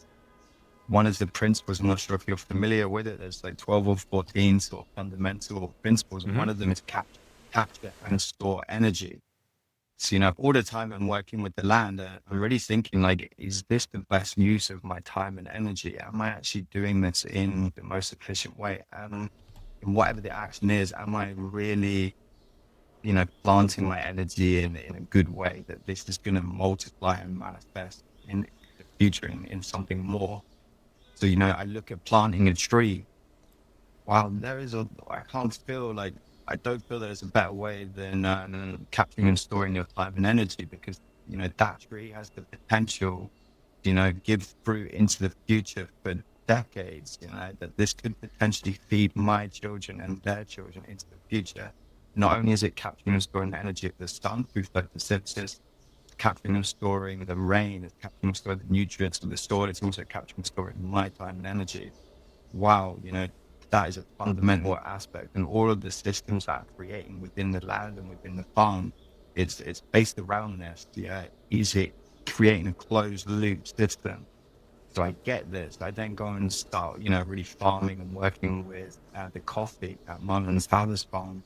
one of the principles, I'm not sure if you're familiar with it. There's like 12 or 14 sort of fundamental principles, and Mm-hmm. one of them is capture and store energy. So, all the time I'm working with the land, I'm really thinking like, is this the best use of my time and energy? Am I actually doing this in the most efficient way? And whatever the action is, am I really, planting my energy in a good way that this is going to multiply and manifest in the future in something more? So, I look at planting a tree. Wow, I can't feel like, I don't feel there's a better way than capturing and storing your time and energy because, that tree has the potential, give fruit into the future for decades, that this could potentially feed my children and their children into the future. Not only is it capturing and storing the energy of the sun through photosynthesis, capturing and storing the rain, it's capturing and storing the nutrients of the soil, it's also capturing and storing my time and energy. Wow, that is a fundamental aspect. And all of the systems that are creating within the land and within the farm, it's based around this. Yeah, is it creating a closed loop system? So I get this. I then go and start, really farming and working with the coffee at Mum and Father's farm.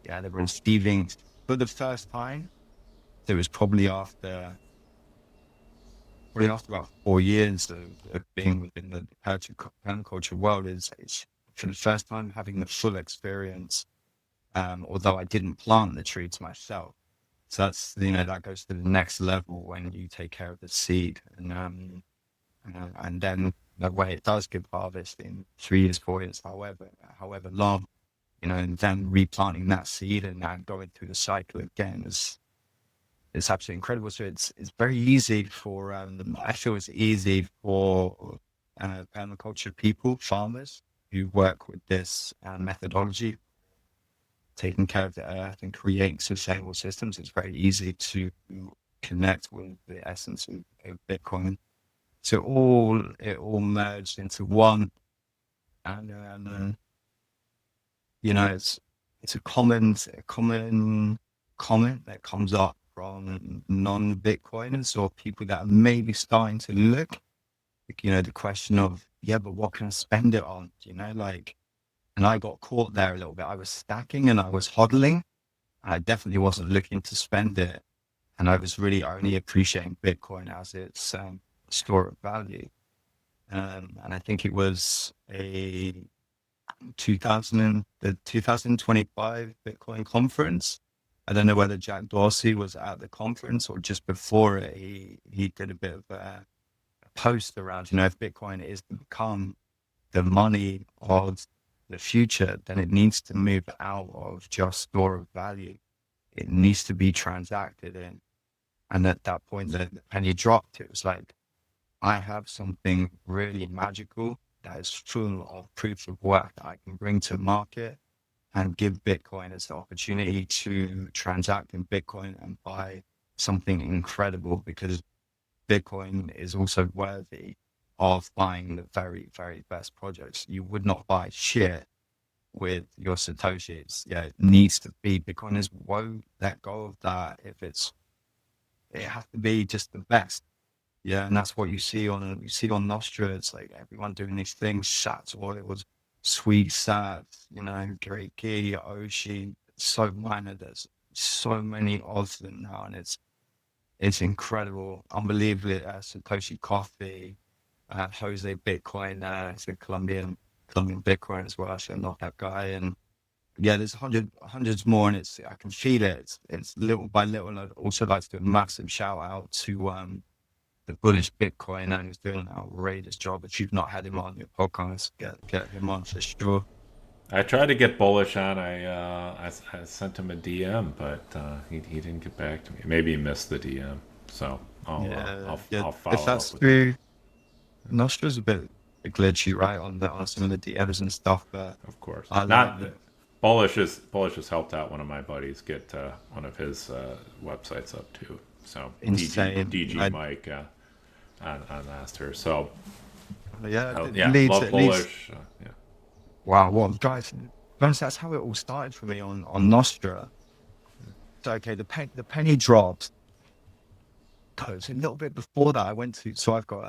Yeah, they were receiving for the first time. So it was probably after about 4 years of being within the permaculture world, is for the first time having the full experience. Although I didn't plant the trees myself, so that's, that goes to the next level when you take care of the seed, and then the way it does give harvest in 3 years, 4 years, however long, and then replanting that seed and then going through the cycle again It's absolutely incredible. So it's very easy for I feel it's easy for permaculture people, farmers who work with this methodology, taking care of the earth and creating sustainable systems. It's very easy to connect with the essence of Bitcoin. So it all merged into one, and it's a common comment that comes up from non-Bitcoiners or people that are maybe starting to look. The question of, yeah, but what can I spend it on? And I got caught there a little bit. I was stacking and I was hodling. I definitely wasn't looking to spend it, and I was really only appreciating Bitcoin as its store of value. And I think it was a 2025 Bitcoin conference. I don't know whether Jack Dorsey was at the conference or just before it. He did a bit of a post around, if Bitcoin is to become the money of the future, then it needs to move out of just store of value. It needs to be transacted in. And at that point, the penny dropped. It was like, I have something really magical that is full of proof of work that I can bring to market and give Bitcoiners the opportunity to transact in Bitcoin and buy something incredible, because Bitcoin is also worthy of buying the very, very best projects. You would not buy shit with your Satoshis. Yeah, it needs to be. Bitcoiners won't let go of that. It has to be just the best. Yeah, and that's what you see on Nostr. It's like everyone doing these things, sats oils, sweet sats, great key, Oshi, so minor. There's so many of them now, and it's incredible, unbelievably. Satoshi Coffee, Jose Bitcoin, it's a Colombian Bitcoin as well. So I'm not that guy, and yeah, there's hundreds more, and I can feel it. It's little by little. And I'd also like to do a massive shout out to the bullish Bitcoiner who's doing an outrageous job. If you've not had him on your podcast, get him on for sure. I tried to get bullish on. I sent him a DM, but he didn't get back to me. Maybe he missed the DM. So Yeah, yeah. I'll If follow up that's with him. true, Nostra's a bit glitchy, right, on some of the DMs and stuff. But Of course, I'll not Bullish has helped out one of my buddies get one of his websites up too. So insane. DG Mike on Nostr. So Yeah, yeah, love it leads. Bullish. Yeah, Wow, what guys? That's how it all started for me on Nostra. So okay, the penny dropped. It's a little bit before that. I went to so I've got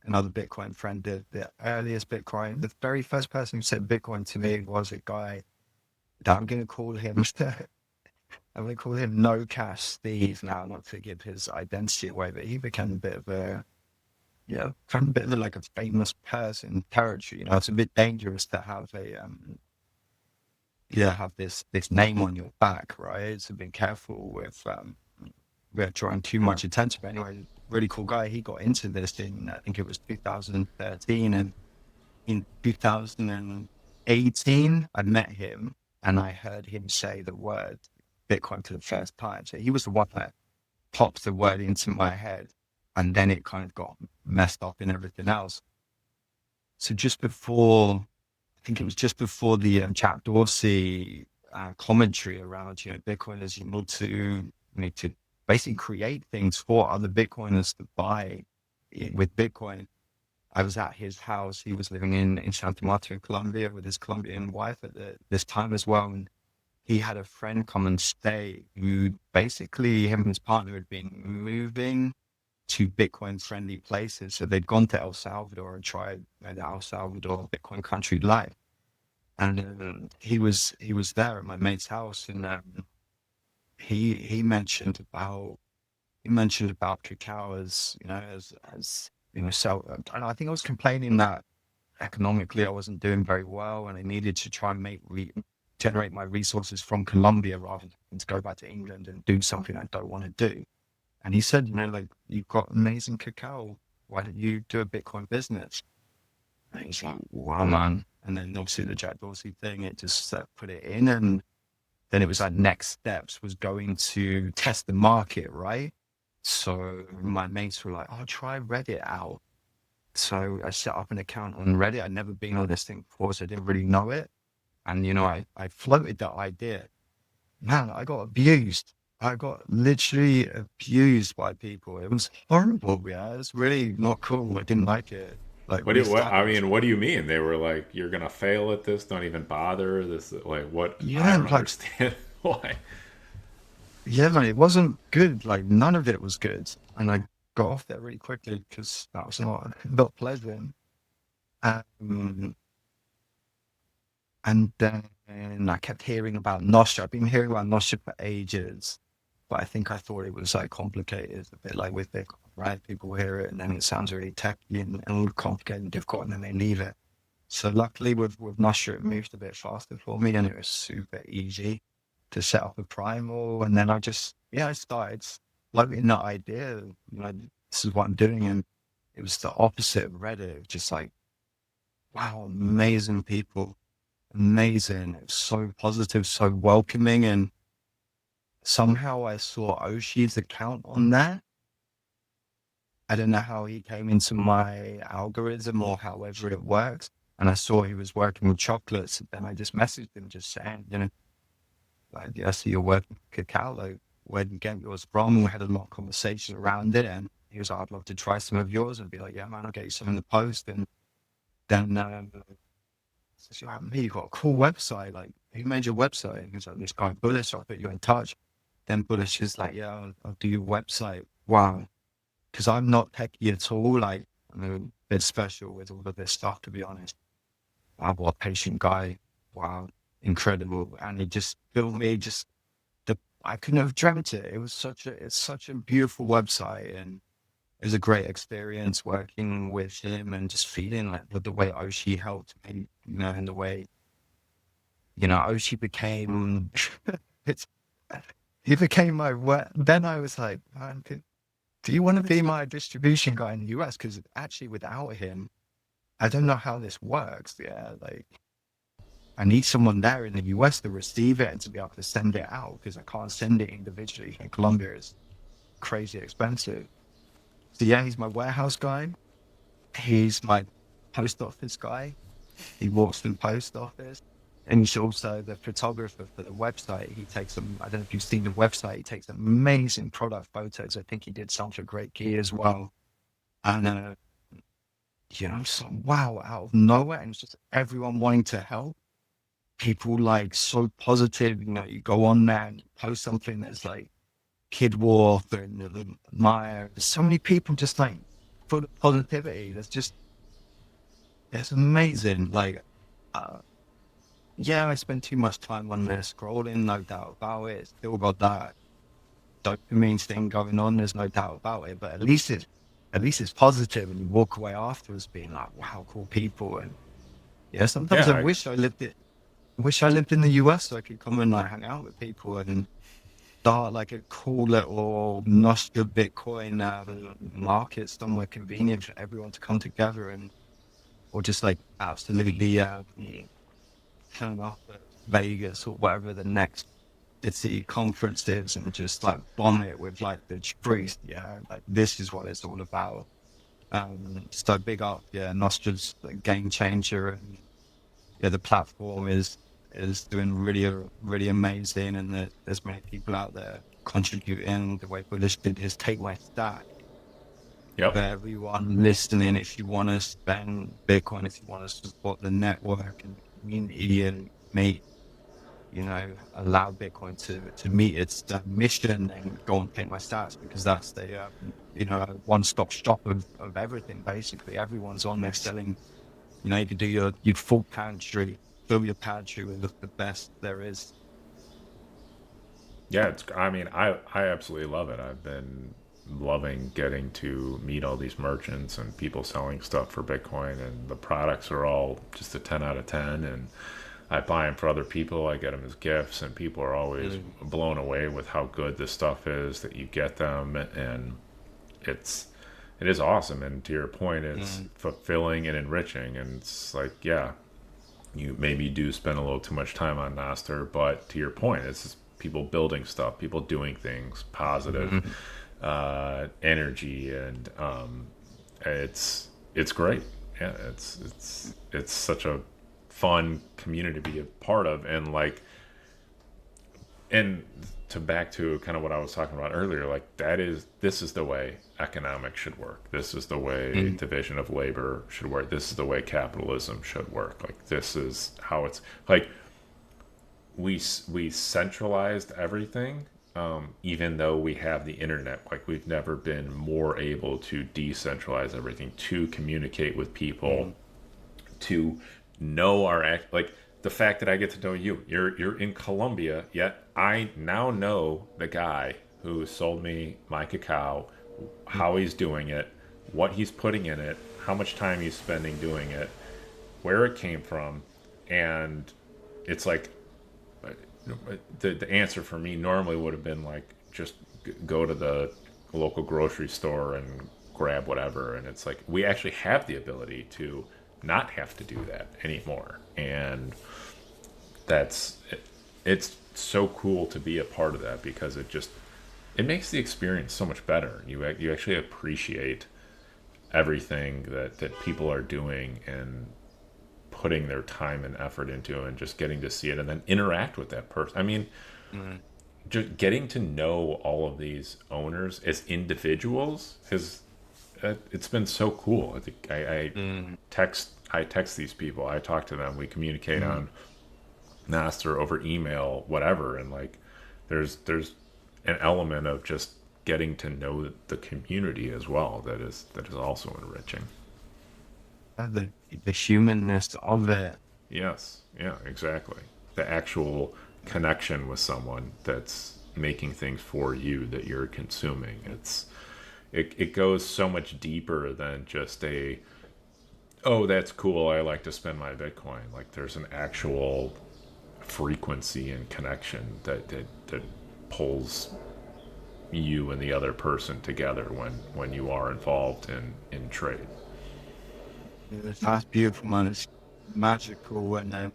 another Bitcoin friend. The earliest Bitcoin, the very first person who said Bitcoin to me was a guy that I'm going to call him. I'm going to call him No Cash Steve now, not to give his identity away, but he became a bit of a kind of a bit of like a famous person territory. It's a bit dangerous to have have this name on your back, right? So be careful with drawing too much attention. But anyway, really cool guy. He got into this in I think it was 2013, and in 2018, I met him and I heard him say the word Bitcoin for the first time. So he was the one that popped the word into my head, and then it kind of got messed up in everything else. So I think it was just before the Jack Dorsey commentary around, Bitcoiners, you need to basically create things for other Bitcoiners to buy with Bitcoin. I was at his house. He was living in Santa Marta in Colombia with his Colombian wife at this time as well. And he had a friend come and stay who basically him and his partner had been moving to Bitcoin friendly places. So they'd gone to El Salvador and tried the El Salvador Bitcoin country life. And he was there at my mate's house, and he mentioned about cacao as so and I think I was complaining that economically I wasn't doing very well, and I needed to try and generate my resources from Colombia rather than to go back to England and do something I don't want to do. And he said, like, you've got amazing cacao. Why don't you do a Bitcoin business? And he's like, wow, man. And then obviously the Jack Dorsey thing, it just put it in. And then it was like next steps was going to test the market, right? So my mates were like, "Oh, try Reddit out." So I set up an account on Reddit. I'd never been on this thing before, so I didn't really know it. And I floated that idea. Man, I got abused. I got literally abused by people. It was horrible. Yeah, it's really not cool. I didn't like it. Like What I reestablished. mean, what do you mean? They were like, "You're gonna fail at this. Don't even bother." This like what? I Yeah, don't like understand why. yeah, man, it wasn't good. Like none of it was good. And I got off there really quickly because that was not pleasant. Um, and then I kept hearing about Nostr. I've been hearing about Nostr for ages, but I think I thought it was like complicated, a bit like with Bitcoin, right? People hear it and then it sounds really techy and complicated and difficult, and then they leave it. So luckily with Nostr, it moved a bit faster for me, and it was super easy to set up a primal. And then I started floating that idea, this is what I'm doing. And it was the opposite of Reddit, just like, wow, amazing people, amazing. It was so positive, so welcoming. And somehow I saw Oshi's account on that. I don't know how he came into my algorithm or however it works. And I saw he was working with chocolates. And then I just messaged him just saying, like, I see you're working with cacao. Like, where did you get yours from? We had a lot of conversation around it. And he was like, I'd love to try some of yours. And be like, yeah, man, I'll get you some in the post. And then so like, me, you got a cool website. Like, who made your website? And he's like, this guy Bullish. I'll put you in touch. Then Bullish is like, yeah, I'll do your website. Wow. Because I'm not techie at all. Like, I'm a bit special with all of this stuff, to be honest. Wow, what a patient guy. Wow, incredible. And he just built me just I couldn't have dreamt it. It's such a beautiful website, and it was a great experience working with him and just feeling like the way Oshi helped me, and the way, Oshi became, it's, he became then I was like, man, do you want to be my distribution guy in the US? Because actually without him, I don't know how this works. Yeah, like I need someone there in the US to receive it and to be able to send it out because I can't send it individually. And Colombia is crazy expensive. So yeah, he's my warehouse guy. He's my post office guy. He walks to the post office. And he's also the photographer for the website. He takes some, I don't know if you've seen the website, he takes amazing product photos. I think he did some for Great Key as well. And, so wow, out of nowhere, and it's just everyone wanting to help. People like so positive, you go on there and you post something that's like Kid Wolf and Maya. There's so many people just like full of positivity. It's amazing. Like, uh, yeah, I spend too much time on there scrolling, no doubt about it. Still got that dopamine thing going on. There's no doubt about it. But at least it's positive, and you walk away afterwards being like, wow, cool people. And yeah, sometimes Yeah, I wish I lived in the US so I could come and like hang out with people and start like a cool little Nostr Bitcoin market somewhere convenient for everyone to come together, and or just like absolutely turn up at Vegas or whatever the next city conference is and just like bomb it with like the truth. Yeah, like this is what it's all about. So big up, yeah, Nostra's a game changer, and yeah, the platform is doing really really amazing, and there's many people out there contributing. The way Bullish did his Take My Stack yep, for everyone listening. If you want to spend Bitcoin, if you want to support the network and the community, and allow Bitcoin to meet its mission, and go and Take My Stats, because that's the one-stop shop of everything. Basically, everyone's on there selling. You can do your full pantry, fill your pantry with the best there is. yeah. It's. I mean, I absolutely love it. I've been loving getting to meet all these merchants and people selling stuff for Bitcoin, and the products are all just a 10 out of 10. And I buy them for other people. I get them as gifts, and people are always Mm, blown away with how good this stuff is that you get them, and it's it is awesome. And to your point, it's mm, fulfilling and enriching. And it's like, yeah, You maybe do spend a little too much time on Nostr, but to your point, it's just people building stuff, people doing things, positive Mhm. energy, and it's great. Yeah, it's such a fun community to be a part of, and like, and to back to kind of what I was talking about earlier, like this is the way economics should work. This is the way Mhm. division of labor should work. This is the way capitalism should work. Like this is how it's like we centralized everything. Even though we have the internet, like we've never been more able to decentralize everything, to communicate with people, Mhm. to know our act, like the fact that I get to know you. You're in Colombia, yet I now know the guy who sold me my cacao, how he's doing it, what he's putting in it, how much time he's spending doing it, where it came from, and it's like the answer for me normally would have been like just go to the local grocery store and grab whatever, and it's like we actually have the ability to not have to do that anymore, and that's it's so cool to be a part of that because it makes the experience so much better. You actually appreciate everything that people are doing and putting their time and effort into, and just getting to see it and then interact with that person. I mean, Mhm. just getting to know all of these owners as individuals has it's been so cool. I think Mhm. I text these people, I talk to them, we communicate Mhm. on Nostr over email, whatever, and like there's an element of just getting to know the community as well that is also enriching. The humanness of it. Yes, yeah, exactly. The actual connection with someone that's making things for you that you're consuming. It goes so much deeper than just a oh that's cool, I like to spend my Bitcoin. Like there's an actual frequency and connection that pulls you and the other person together when you are involved in trade. That's beautiful, man. It's magical, and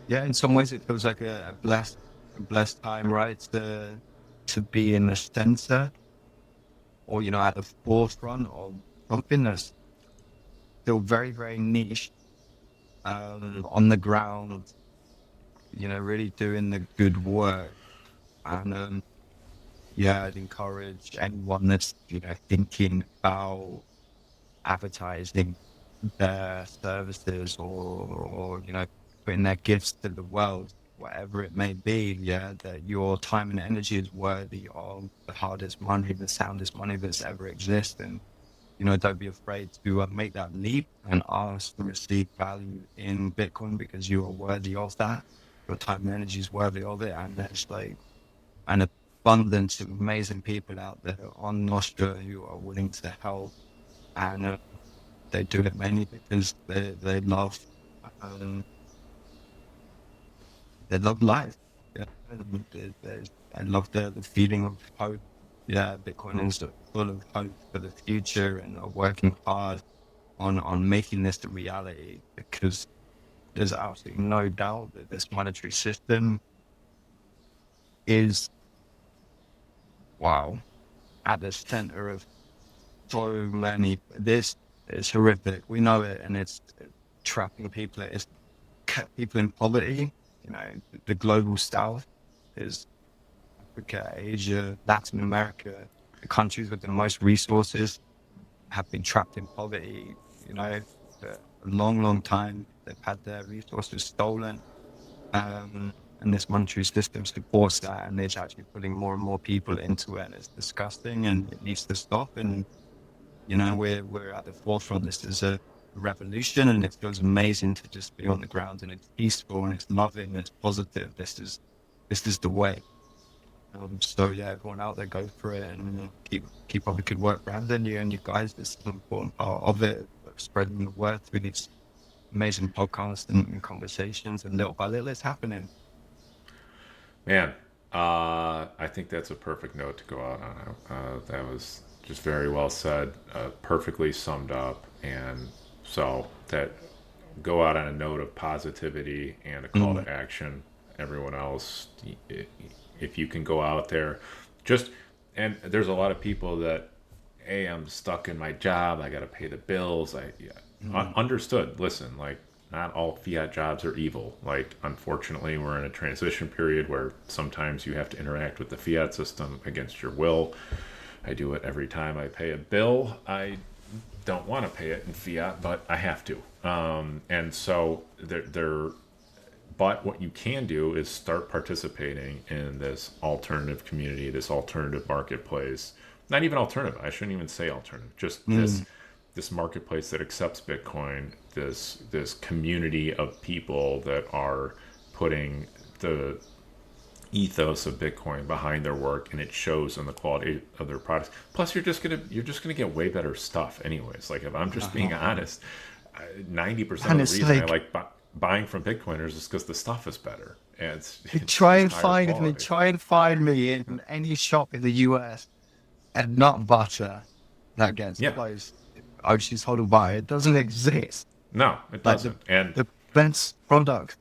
yeah, in some ways, it feels like a blessed time, right? To be in the center, or at the forefront of something that's still very, very niche, on the ground. Really doing the good work, and yeah, I'd encourage anyone that's thinking about advertising their services, or putting their gifts to the world, whatever it may be, yeah, that your time and energy is worthy of the hardest money, the soundest money that's ever existed. And don't be afraid to make that leap and ask to receive value in Bitcoin, because you are worthy of that. Your time and energy is worthy of it, and there's like an abundance of amazing people out there on Nostra who are willing to help, and they do it mainly because they love, um, they love life. Yeah, I love the feeling of hope. Yeah, Bitcoin is full of hope for the future, and are working hard on making this a reality, because there's absolutely no doubt that this monetary system is, wow, at the center of so many. This is horrific. We know it, and it's trapping people. It's kept people in poverty. The global south is Africa, Asia, Latin America. The countries with the most resources have been trapped in poverty, for a long, long time. They've had their resources stolen. And this monetary system supports that, and it's actually putting more and more people into it. And it's disgusting, and it needs to stop. And we're at the forefront. This is a revolution, and it feels amazing to just be on the ground, and it's peaceful, and it's loving, and it's positive. This is the way. So yeah, everyone out there, go for it, and keep up the good work, Brandon. You and you guys, this is an important part of it, spreading the word through these amazing podcasts and conversations, and little by little, it's happening. Man, I think that's a perfect note to go out on. That was just very well said, perfectly summed up, and so that go out on a note of positivity and a call Mm, to action. Everyone else, if you can go out there, just and there's a lot of people that, hey, I'm stuck in my job. I got to pay the bills. mm, Understood. Listen, like not all fiat jobs are evil. Like unfortunately, we're in a transition period where sometimes you have to interact with the fiat system against your will. I do it every time I pay a bill. I don't want to pay it in fiat, but I have to. And so but what you can do is start participating in this alternative community, this alternative marketplace. Not even alternative. I shouldn't even say alternative. Just mm. this marketplace that accepts Bitcoin. This community of people that are putting the ethos of Bitcoin behind their work, and it shows in the quality of their products. Plus, you're just gonna get way better stuff, anyways. Like if I'm just being Uh-huh. honest, 90% And of the it's reason I like, like buying from Bitcoiners is because the stuff is better and you it's just higher quality. try and find me in any shop in the US a nut butter that gets Yeah, close. I just hold by. It doesn't exist. no, it Like doesn't. And the best product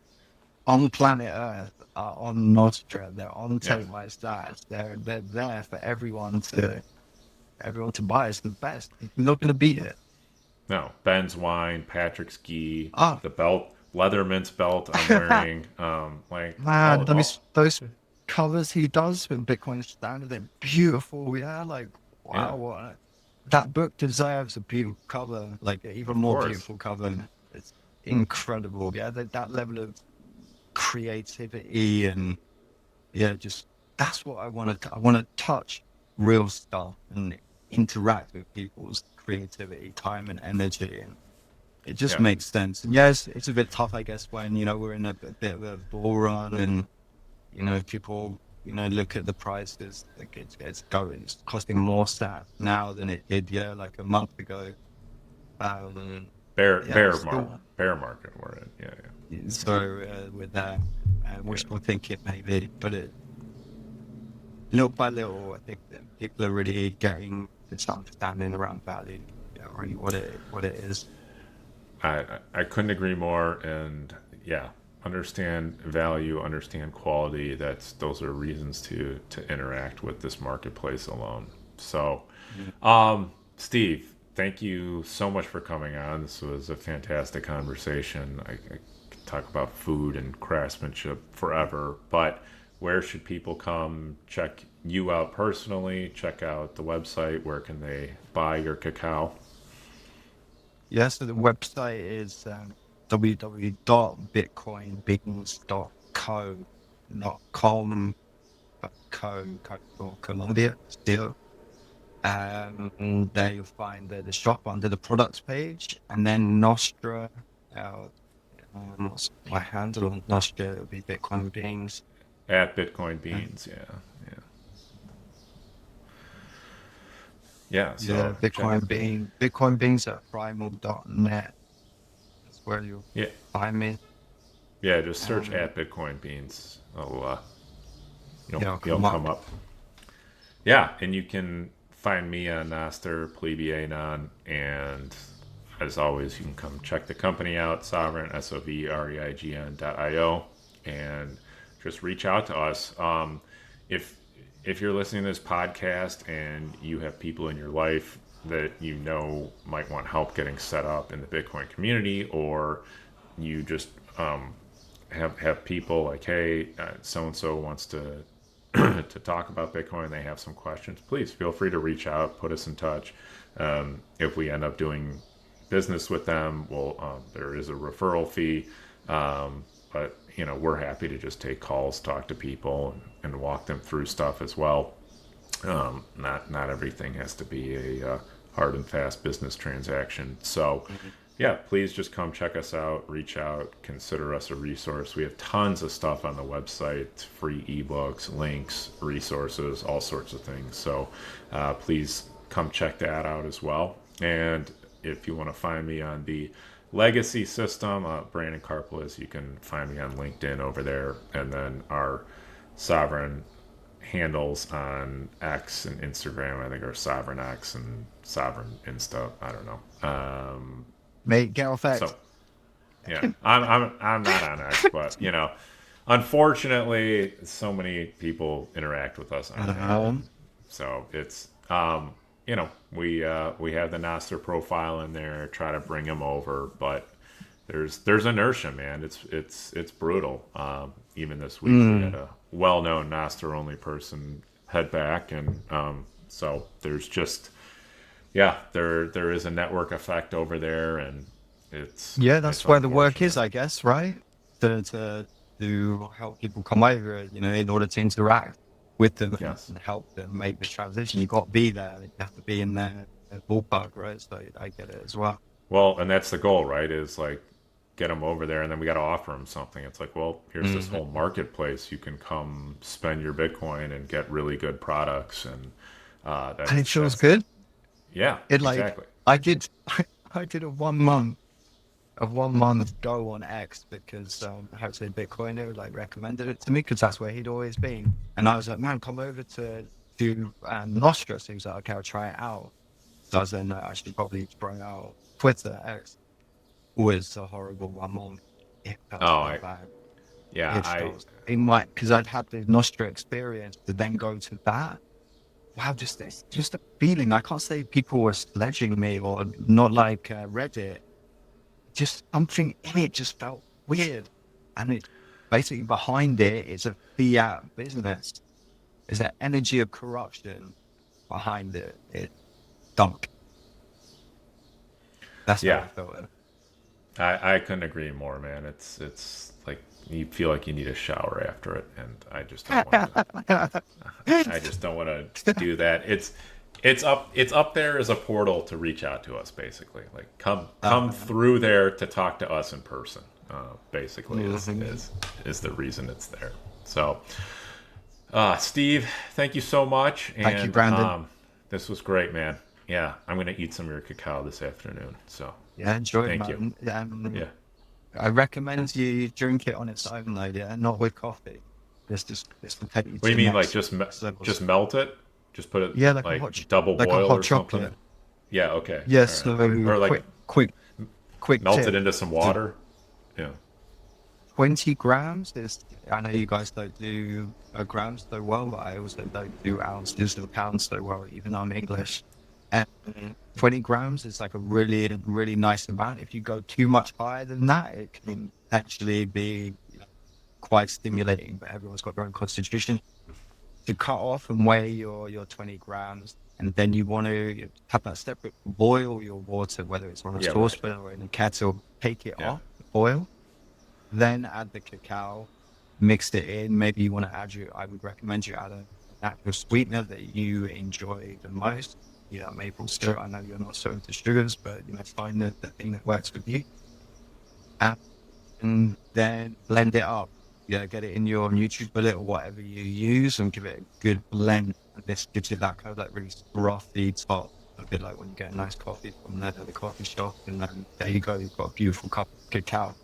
on planet Earth are on Nostra. They're on yeah, Take My Stats. They're there for everyone to buy. It's the best. You're not gonna beat it. no, Ben's wine, Patrick's ghee, Ah, the belt, Leatherman's belt I'm wearing, like man, all, all those covers he does with Bitcoin Standard, they're beautiful. Yeah, like yeah, wow, that book deserves a beautiful cover, like an even of more course, beautiful cover. It's incredible. Yeah, that level of creativity and yeah, just that's what I want to. I want to touch real stuff and interact with people's creativity, time, and energy, and it just yeah. makes sense. And yes, it's a bit tough, I guess, when we're in a bit of a bull run, and people look at the prices. Like it's costing more sat now than it did, yeah, like a month ago. Um, Bear yeah, bear mar- still. bear market we're in. Yeah, yeah, So with that, yeah. wishful thinking maybe, but little by little, I think that people are really getting this understanding around value, really what it is. I couldn't agree more. And yeah, understand value, understand quality. Those are reasons to interact with this marketplace alone. So, Mm. Steve, thank you so much for coming on. This was a fantastic conversation. I could talk about food and craftsmanship forever, but where should people come check you out personally? Check out the website. Where can they buy your cacao? Yeah, so the website is www.bitcoinbeans.co, not com, but co for Colombia still. And there you'll find the shop under the products page, and then Nostra. Uh, what's my handle on Nostra? It'll be Bitcoin Beans. At Bitcoin And Beans. Yeah, yeah, yeah. yeah, So check. Bitcoin Beans at primal.net. That's where you'll Yeah, find me. yeah. Just search Um, at Bitcoin Beans. I'll You'll come come up. up. Yeah, and you can find me on Nostr, Plebianon, and as always, you can come check the company out, Sovereign, SOVREIGN.io, and just reach out to us. If if you're listening to this podcast and you have people in your life that might want help getting set up in the Bitcoin community, or you just have people like, hey, so and so wants to to talk about Bitcoin, they have some questions, please feel free to reach out, put us in touch. If we end up doing business with them, there is a referral fee, but we're happy to just take calls, talk to people, and walk them through stuff as well. Not everything has to be a hard and fast business transaction. So, Mhm. yeah, please just come check us out, reach out, consider us a resource. We have tons of stuff on the website, free ebooks, links, resources, all sorts of things. So, please come check that out as well. And if you want to find me on the legacy system, Brandon Karpeles, you can find me on LinkedIn over there. And then our sovereign handles on X and Instagram, I think, are Sovereign X and Sovereign Insta. I don't know. Mate, get off So X. Yeah, I'm not on X, but unfortunately, so many people interact with us on there. Um, So it's we have the Nostr profile in there, try to bring them over, but there's inertia, man. It's brutal. Even this week, we had mm, a well-known Nostr only person head back, and so there's just there is a network effect over there, and yeah, it's that's where the work is, unfortunate. I guess, right? To help people come over, in order to interact with them Yes. and help them make the transition. You got to be there. You have to be in their ballpark, right? So I get it as well. Well, and that's the goal, right? Is like get them over there, and then we got to offer them something. It's like, well, here's this whole Mhm. marketplace. You can come spend your Bitcoin and get really good products, and And it feels that's good. yeah, It like exactly. I did, I did a 1 month go on X because how to say Bitcoiner like recommended it to me because that's where he'd always been, and I was like, man, come over to Nostr. So he was like, okay, I'll try it out. So I was then I should probably try out Twitter. X was a horrible 1 month. It felt Oh, so bad. yeah, It felt in my because I'd had the Nostr experience to then go to that. Wow, just a feeling. I can't say people were sledging me or not like Reddit. Just something in it just felt weird. And it basically behind it is a fiat business. There's an energy of corruption behind it. It dunk. That's how yeah. I felt it. I couldn't agree more, man. It's like you feel like you need a shower after it, and I just don't want to. I just don't want to do that. It's up there as a portal to reach out to us, basically. Like come uh, through there to talk to us in person. Basically, mhm. is the reason it's there. So, Steve, thank you so much, Thank you, and Brandon. this was great, man. Yeah, I'm gonna eat some of your cacao this afternoon. So, Yeah, enjoy it, thank you. man. Yeah. I recommend you drink it on its own, though, yeah, not with coffee. This will take you What do to you the mean, like next levels. just melt it? Just put it Yeah, like double like a boil hot or something? chocolate. Yeah, okay. All Yes, right. so Or like quick melt it tip. into some To water? Yeah. 20 grams is, I know you guys don't do grams so well, but I also don't do ounces or pounds so well, even though I'm English. And 20 grams is like a really, really nice amount. If you go too much higher than that, it can actually be quite stimulating, but everyone's got their own constitution. To cut off and weigh your 20 grams, and then you want to have that separate boil your water, whether it's on a Yeah, right. saucepan or in a kettle, take it Yeah. off, boil, then add the cacao, mix it in. Maybe you want to add I would recommend you add a natural sweetener that you enjoy the most. Maple syrup. I know you're not so into sugars, but find the thing that works with you. And then blend it up. Yeah, get it in your YouTube bullet or whatever you use and give it a good blend. And this gives it that kind of like really frothy top, a bit like when you get a nice coffee from the coffee shop. And then there you go, you've got a beautiful cup of cacao.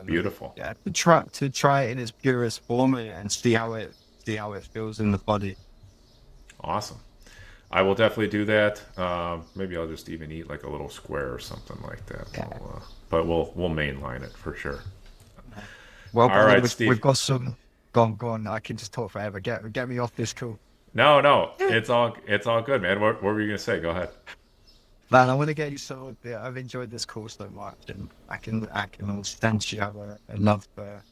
Beautiful. Yeah, to try it in its purest form and see how it feels in the body. Awesome. I will definitely do that. Maybe I'll just even eat like a little square or something like that. Yeah. But we'll mainline it for sure. Well, All Brandon, right, we've Steve. got some. Go on. I can just talk forever. Get me off this call. No, no, it's all good, man. What were you gonna say? Go ahead. Man, I want to get you so. Yeah, I've enjoyed this call so much, and I can understand you have a love for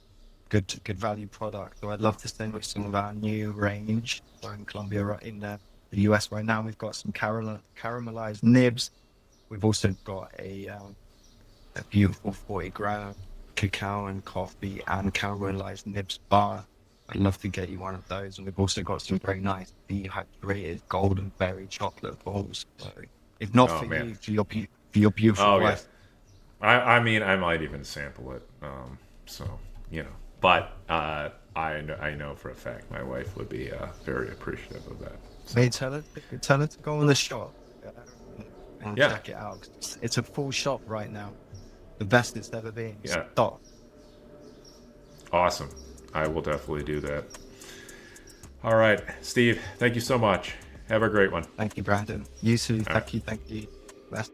good value product. So I'd love to send you some of our new range. We're in Colombia, right in the US right now. We've got some caramelized nibs. We've also got a beautiful 40-gram cacao and coffee and caramelized nibs bar. I'd love to get you one of those. And we've also got some very nice dehydrated golden berry chocolate balls. So if not Oh for man. you, for your beautiful Oh yeah. wife. I mean, I might even sample it. So but I know for a fact my wife would be very appreciative of that. So May tell her to go on the shop and yeah, check it out. It's a full shop right now. The best it's ever been. yeah, Stop. awesome. I will definitely do that. All right, Steve. Thank you so much. Have a great one. Thank you, Brandon. You too. All right. Thank you. Thank you. Best.